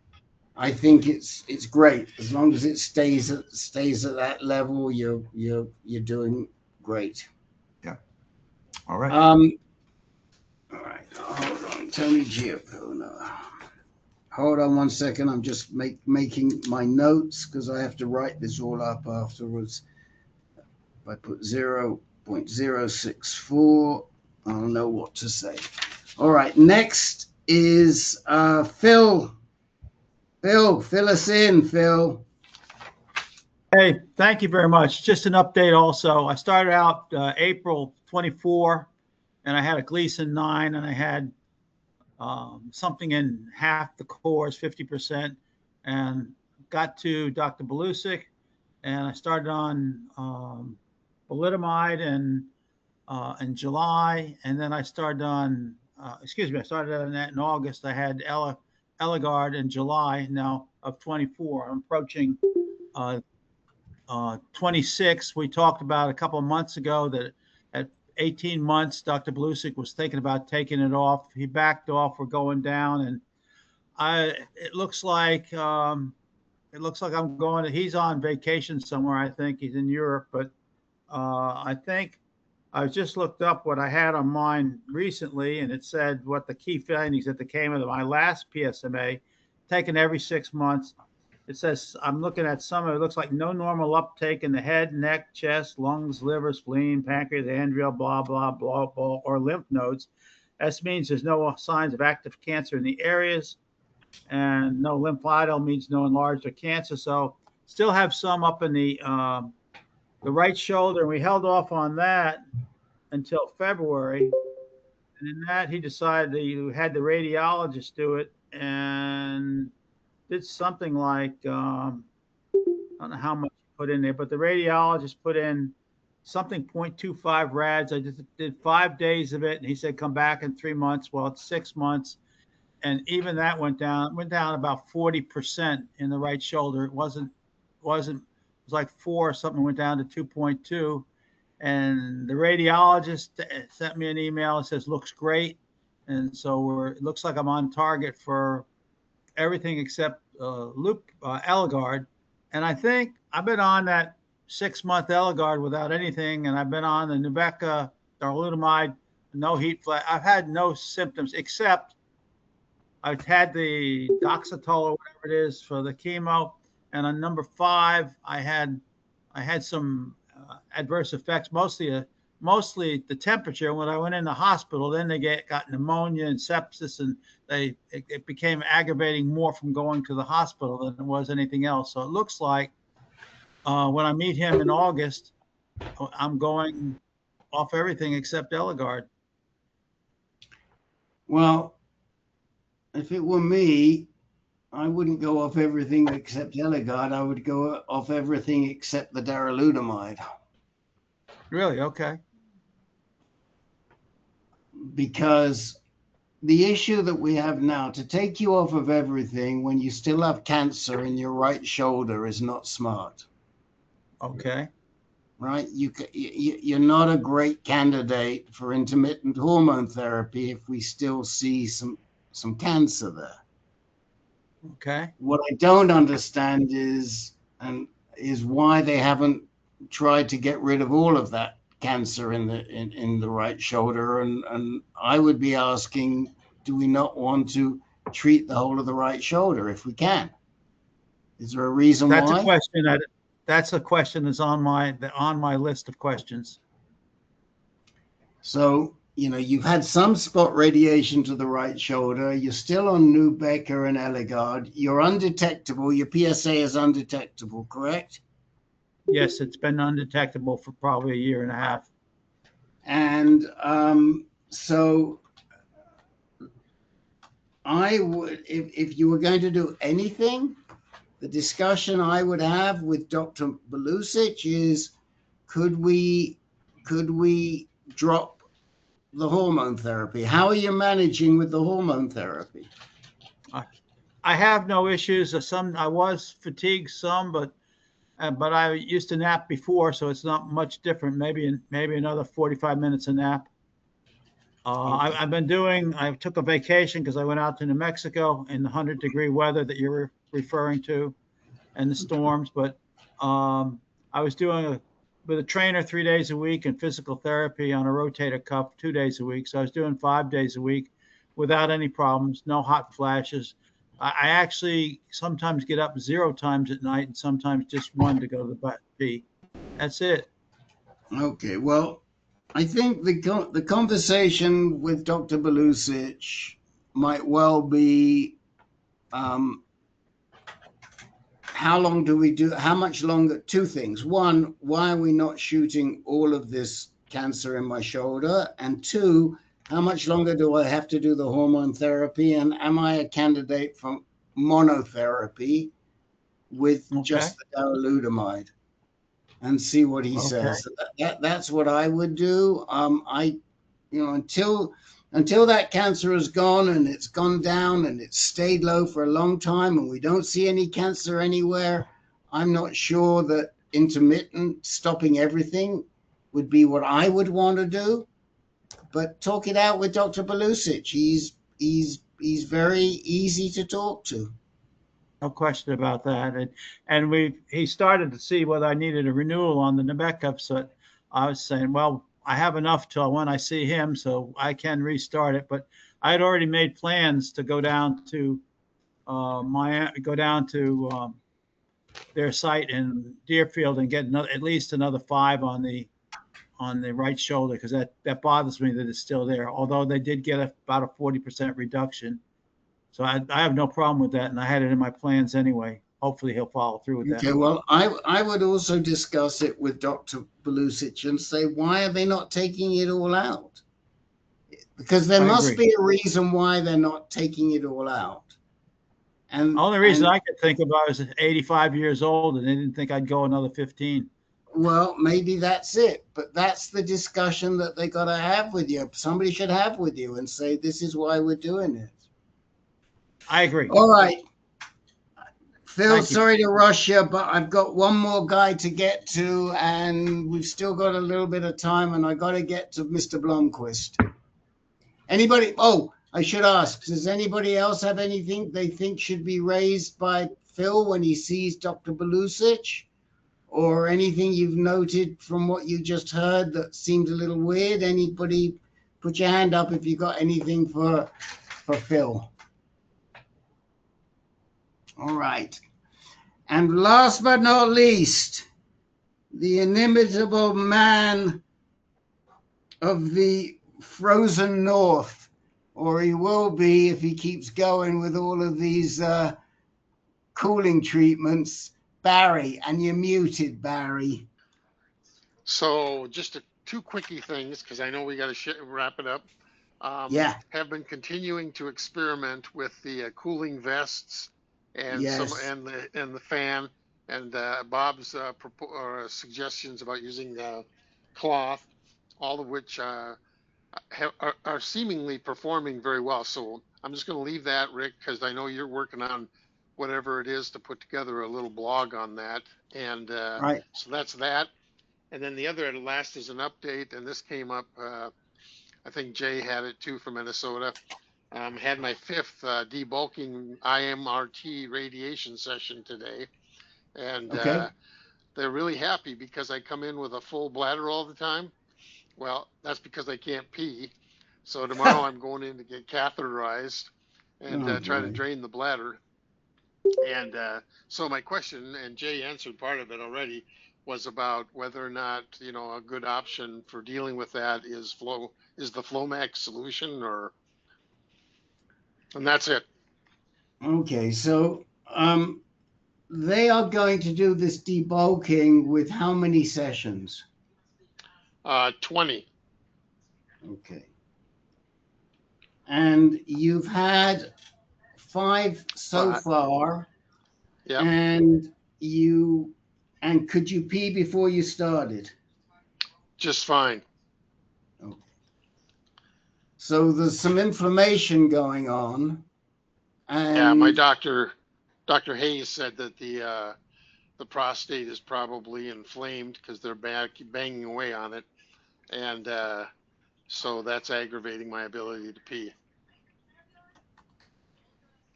I think it's great as long as it stays at that level. You're doing great. Yeah. All right. All right. Hold on, Tony Giacona. Hold on one second. I'm just making my notes because I have to write this all up afterwards. If I put 0.064, I'll know what to say. All right. Next is Phil. Phil, fill us in, Phil. Hey, thank you very much. Just an update also. I started out April 24, and I had a Gleason 9, and I had something in half the cores, 50%, and got to Dr. Belusic, and I started on bicalutamide, and in July, and then I started on, I started on that in August. I had Eligard in July now of 24. I'm approaching 26. We talked about a couple of months ago that at 18 months, Dr. Belusic was thinking about taking it off. He backed off. We're going down, and it looks like I'm going. He's on vacation somewhere. I think he's in Europe, but I think I just looked up what I had on mine recently, and it said what the key findings that came of my last PSMA, taken every 6 months. It says, I'm looking at some of it, looks like no normal uptake in the head, neck, chest, lungs, liver, spleen, pancreas, andria, blah, blah, blah, blah, or lymph nodes. That means there's no signs of active cancer in the areas, and no lymphoidal means no enlarged or cancer. So still have some up in the right shoulder, and we held off on that until February. And in that, he decided that he had the radiologist do it and did something like, I don't know how much he put in there, but the radiologist put in something 0.25 rads. I just did 5 days of it, and he said, come back in 3 months. Well, it's 6 months. And even that went down about 40% in the right shoulder. It was like 4 or something, went down to 2.2. And the radiologist sent me an email and says, looks great. And so it looks like I'm on target for everything except Eligard. And I think I've been on that 6-month Eligard without anything. And I've been on the Nubeca, darolutamide, no heat flash. I've had no symptoms except I've had the Doxatol or whatever it is for the chemo. And on number 5, I had some adverse effects, mostly the temperature. When I went in the hospital, then they got pneumonia and sepsis, and it became aggravating more from going to the hospital than it was anything else. So it looks like when I meet him in August, I'm going off everything except Eligard. Well, if it were me, I wouldn't go off everything except Eligard. I would go off everything except the darolutamide. Really? Okay. Because the issue that we have now, to take you off of everything when you still have cancer in your right shoulder, is not smart. Okay. Right? You're not a great candidate for intermittent hormone therapy if we still see some cancer there. Okay. What I don't understand is why they haven't tried to get rid of all of that cancer in the right shoulder. And I would be asking, do we not want to treat the whole of the right shoulder if we can? Is there a reason why? That's a question that's on my list of questions. So, you've had some spot radiation to the right shoulder. You're still on Nubeca and Eligard. You're undetectable. Your PSA is undetectable, correct? Yes, it's been undetectable for probably a year and a half. And so I would, if you were going to do anything, the discussion I would have with Dr. Belusic is, could we drop the hormone therapy? How are you managing with the hormone therapy? I have no issues. I was fatigued some, but I used to nap before, so it's not much different. Maybe another 45 minutes of nap. I took a vacation because I went out to New Mexico in the 100-degree weather that you're referring to, and the storms. But I was doing with a trainer 3 days a week and physical therapy on a rotator cuff 2 days a week. So I was doing 5 days a week without any problems, no hot flashes. I actually sometimes get up 0 times at night and sometimes just 1 to go to the pee. That's it. Okay, well, I think the conversation with Dr. Belusic might well be, how much longer? 2 things. 1, why are we not shooting all of this cancer in my shoulder? And 2, how much longer do I have to do the hormone therapy? And am I a candidate for monotherapy with just the darolutamide? and see what he Okay. says. That's what I would do. Until that cancer is gone and it's gone down and it's stayed low for a long time and we don't see any cancer anywhere, I'm not sure that intermittent stopping everything would be what I would want to do. But talk it out with Dr. Belusic. He's very easy to talk to. No question about that. And he started to see whether I needed a renewal on the Newbie, so I was saying, well, I have enough till when I see him, so I can restart it. But I had already made plans to go down to their site in Deerfield and get at least another 5 on the right shoulder, because that bothers me that it's still there. Although they did get about a 40% reduction, so I have no problem with that, and I had it in my plans anyway. Hopefully he'll follow through with that. Okay, well, I would also discuss it with Dr. Belusic and say, why are they not taking it all out? Because there must be a reason why they're not taking it all out. And the only reason I could think about is 85 years old, and they didn't think I'd go another 15. Well, maybe that's it, but that's the discussion that they got to have with you. Somebody should have with you and say, this is why we're doing it. I agree. All right. Phil, sorry to rush you, but I've got one more guy to get to, and we've still got a little bit of time, and I got to get to Mr. Blomquist. Anybody? Oh, I should ask, does anybody else have anything they think should be raised by Phil when he sees Dr. Belusic? Or anything you've noted from what you just heard that seems a little weird? Anybody put your hand up if you got anything for Phil? All right. And last but not least, the inimitable man of the frozen north, or he will be if he keeps going with all of these cooling treatments. Barry, and you're muted, Barry. So just two quickie things, because I know we got to wrap it up. Yeah. Have been continuing to experiment with the cooling vests and the fan, and Bob's suggestions about using the cloth, all of which are seemingly performing very well. So I'm just going to leave that, Rick, because I know you're working on whatever it is to put together a little blog on that. And so that's that. And then the other last is an update, and this came up, I think Jay had it too from Minnesota. Had my 5th debulking IMRT radiation session today. And they're really happy because I come in with a full bladder all the time. Well, that's because I can't pee. So tomorrow I'm going in to get catheterized and try to drain the bladder. And so my question, and Jay answered part of it already, was about whether or not, a good option for dealing with that is the Flomax solution, and that's it. Okay, so they are going to do this debulking with how many sessions? 20. Okay. And you've had 5 so far. Yeah. And could you pee before you started? Just fine. Okay. So there's some inflammation going on. And yeah, my doctor, Dr. Hayes, said that the prostate is probably inflamed because they're banging away on it, and so that's aggravating my ability to pee.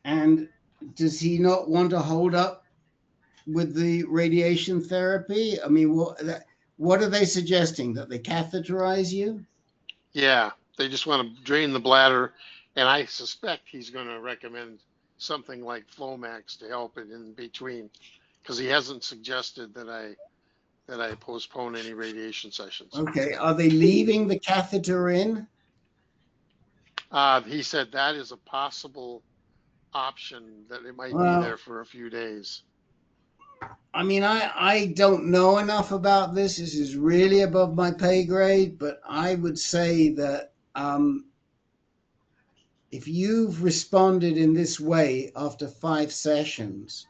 And does he not want to hold up with the radiation therapy? I mean, what are they suggesting? That they catheterize you? Yeah, they just want to drain the bladder, and I suspect he's going to recommend something like Flomax to help it in between, because he hasn't suggested that I postpone any radiation sessions. Okay, are they leaving the catheter in? He said that is a possible option, that it might be there for a few days. I mean, I don't know enough about this. This is really above my pay grade, but I would say that if you've responded in this way after 5 sessions,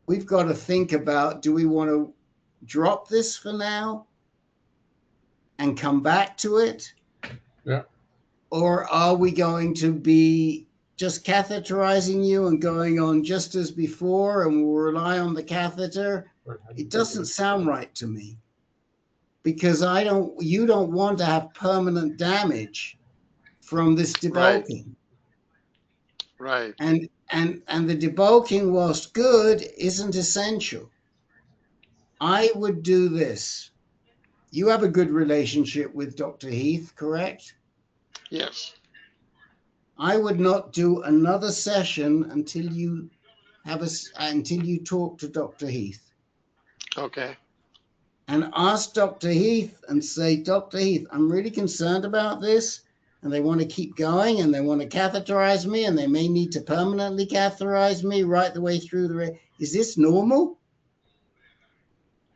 we've got to think about, do we want to drop this for now and come back to it? Yeah. Or are we going to be just catheterizing you and going on just as before, and we'll rely on the catheter? It doesn't sound right to me, because you don't want to have permanent damage from this debulking. Right. And the debulking, whilst good, isn't essential. I would do this. You have a good relationship with Dr. Heath, correct? Yes. I would not do another session until you talk to Dr. Heath. Okay. And ask Dr. Heath and say, Dr. Heath, I'm really concerned about this, and they want to keep going, and they want to catheterize me, and they may need to permanently catheterize me right the way through is this normal?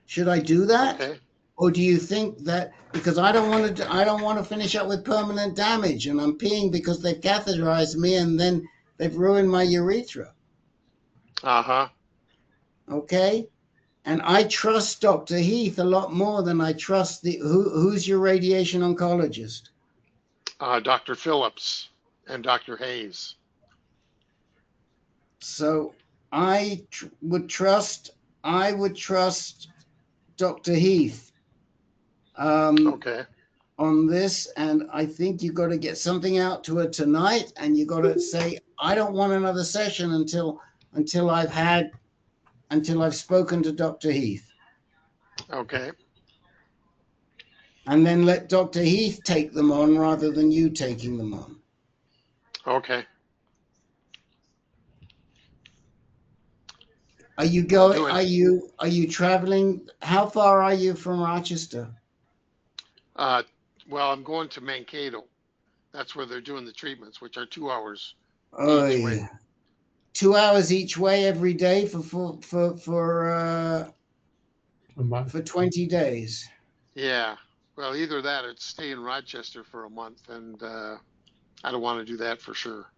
Should I do that? Okay. Or do you think that because I don't want to finish up with permanent damage, and I'm peeing because they've catheterized me and then they've ruined my urethra? Uh-huh. Okay. And I trust Dr. Heath a lot more than I trust who's your radiation oncologist? Dr. Phillips and Dr. Hayes. So I would trust Dr. Heath Okay. on this, and I think you got to get something out to her tonight, and you got to say, I don't want another session until I've spoken to Dr. Heath. Okay. And then let Dr. Heath take them on rather than you taking them on. Okay. Are you going? Are you traveling? How far are you from Rochester? Well, I'm going to Mankato. That's where they're doing the treatments, which are 2 hours Oh, each way. yeah. 2 hours each way every day for 20 days. Yeah. Well, either that or stay in Rochester for a month, and I don't want to do that for sure.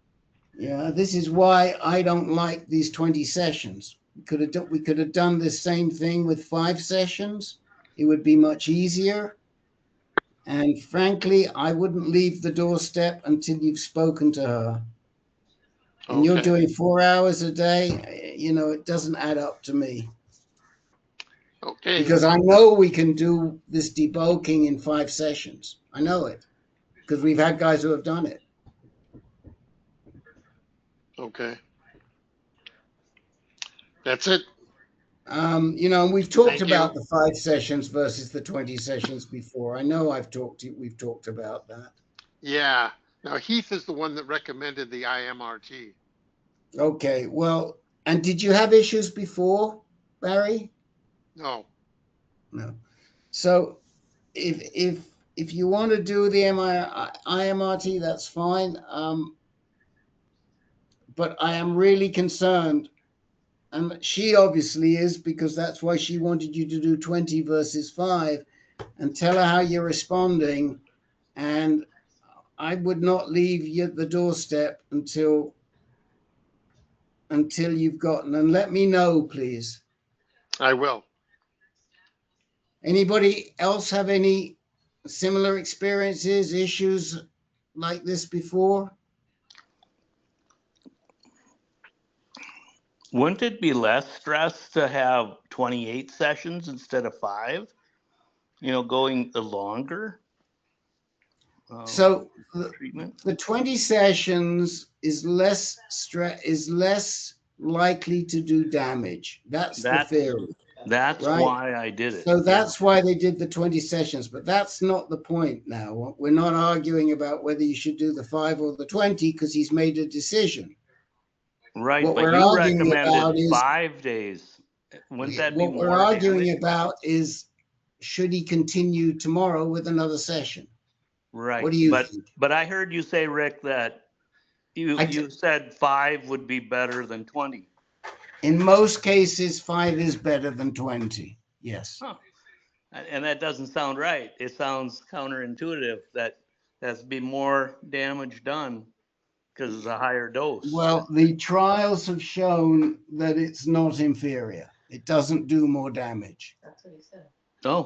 Yeah, this is why I don't like these 20 sessions. We could have done the same thing with 5 sessions. It would be much easier. And frankly, I wouldn't leave the doorstep until you've spoken to her. And you're doing 4 hours a day, it doesn't add up to me. Okay. Because I know we can do this debulking in 5 sessions. I know it, because we've had guys who have done it. Okay. That's it. We've talked about the 5 sessions versus the 20 sessions before. I know we've talked about that. Yeah. Now, Heath is the one that recommended the IMRT. Okay. Well, and did you have issues before, Barry? No. No. So if you want to do the IMRT, that's fine. But I am really concerned. And she obviously is, because that's why she wanted you to do 20 versus 5, and tell her how you're responding. And I would not leave you at the doorstep until you've gotten, and let me know, please. I will. Anybody else have any similar experiences, issues like this before? Wouldn't it be less stress to have 28 sessions instead of 5? Going the longer So treatment? the 20 sessions is less likely to do damage. That's the theory. That's right? why I did it. So that's why they did the 20 sessions, but that's not the point now. We're not arguing about whether you should do the 5 or the 20, because he's made a decision. Right, What but we're you arguing about recommended is 5 days. Wouldn't that be what more we're arguing damage? about is, should he continue tomorrow with another session? Right. What do you think? But I heard you say, Rick, that you said 5 would be better than 20. In most cases, 5 is better than 20. Yes. Huh. And that doesn't sound right. It sounds counterintuitive that there's be more damage done because it's a higher dose. Well, the trials have shown that it's not inferior. It doesn't do more damage. That's what he said. Oh.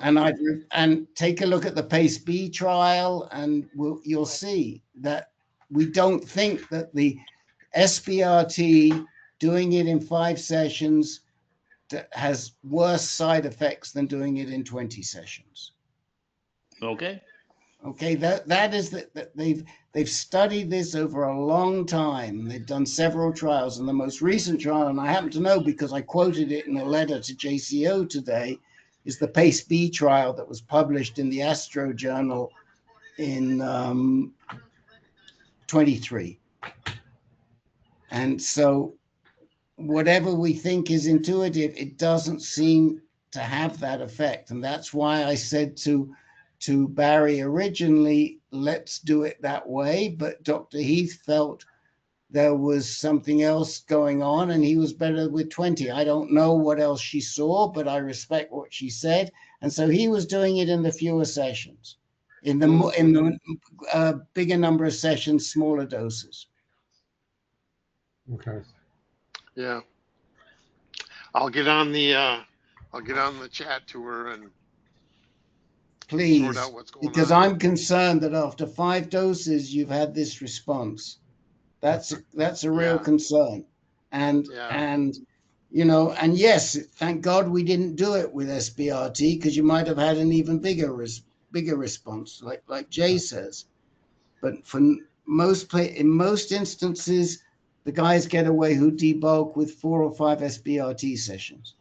And take a look at the PACE-B trial, and you'll see that we don't think that the SBRT doing it in 5 sessions has worse side effects than doing it in 20 sessions. Okay. Okay, that is that they've studied this over a long time. They've done several trials, and the most recent trial, and I happen to know because I quoted it in a letter to JCO today, is the PACE-B trial that was published in the Astro Journal in 23. And so whatever we think is intuitive, it doesn't seem to have that effect. And that's why I said to Barry originally, let's do it that way. But Dr. Heath felt there was something else going on and he was better with 20. I don't know what else she saw, but I respect what she said. And so he was doing it in the fewer sessions, in the bigger number of sessions, smaller doses. Okay. Yeah. I'll get on the chat to her and please, sort out what's going because on. I'm concerned that after 5 doses, you've had this response. That's a real concern. And you know, and yes, thank God we didn't do it with SBRT, because you might have had an even bigger response, like Jay says. But for in most instances, the guys get away who debulk with 4 or 5 SBRT sessions.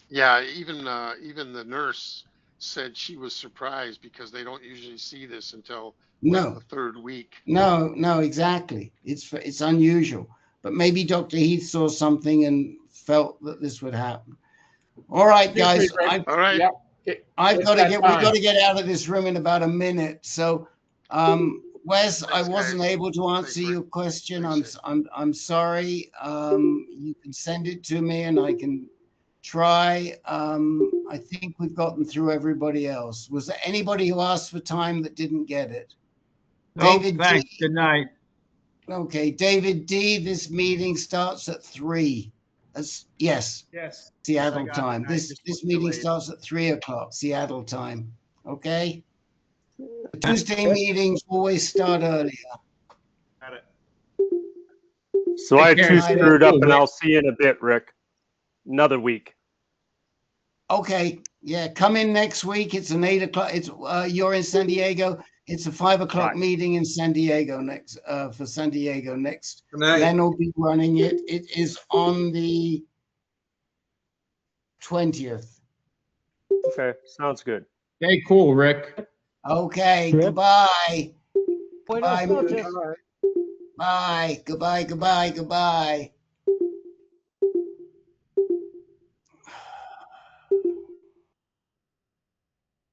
Yeah, even the nurse said she was surprised because they don't usually see this until the 3rd week. No, exactly. It's unusual. But maybe Dr. Heath saw something and felt that this would happen. All right, guys. We've got to get out of this room in about a minute. So, Wes, I wasn't able to answer your question. I'm sorry. You can send it to me and I can try. I think we've gotten through everybody else. Was there anybody who asked for time that didn't get it? No, David thanks. D. Good night. Okay, David D. This meeting starts at 3. Yes. Seattle time. This meeting starts at 3 o'clock Seattle time. Okay. The Tuesday meetings always start earlier. Got it. So I too screwed up, and I'll see you in a bit, Rick. Another week. Okay. Yeah, come in next week. It's an 8 o'clock. It's you're in San Diego. It's a 5 o'clock meeting in San Diego next for San Diego next. Len will be running it. It is on the 20th. Okay, sounds good. Stay cool, Rick. Okay, goodbye. Buenas Bye. noches. Bye. Goodbye.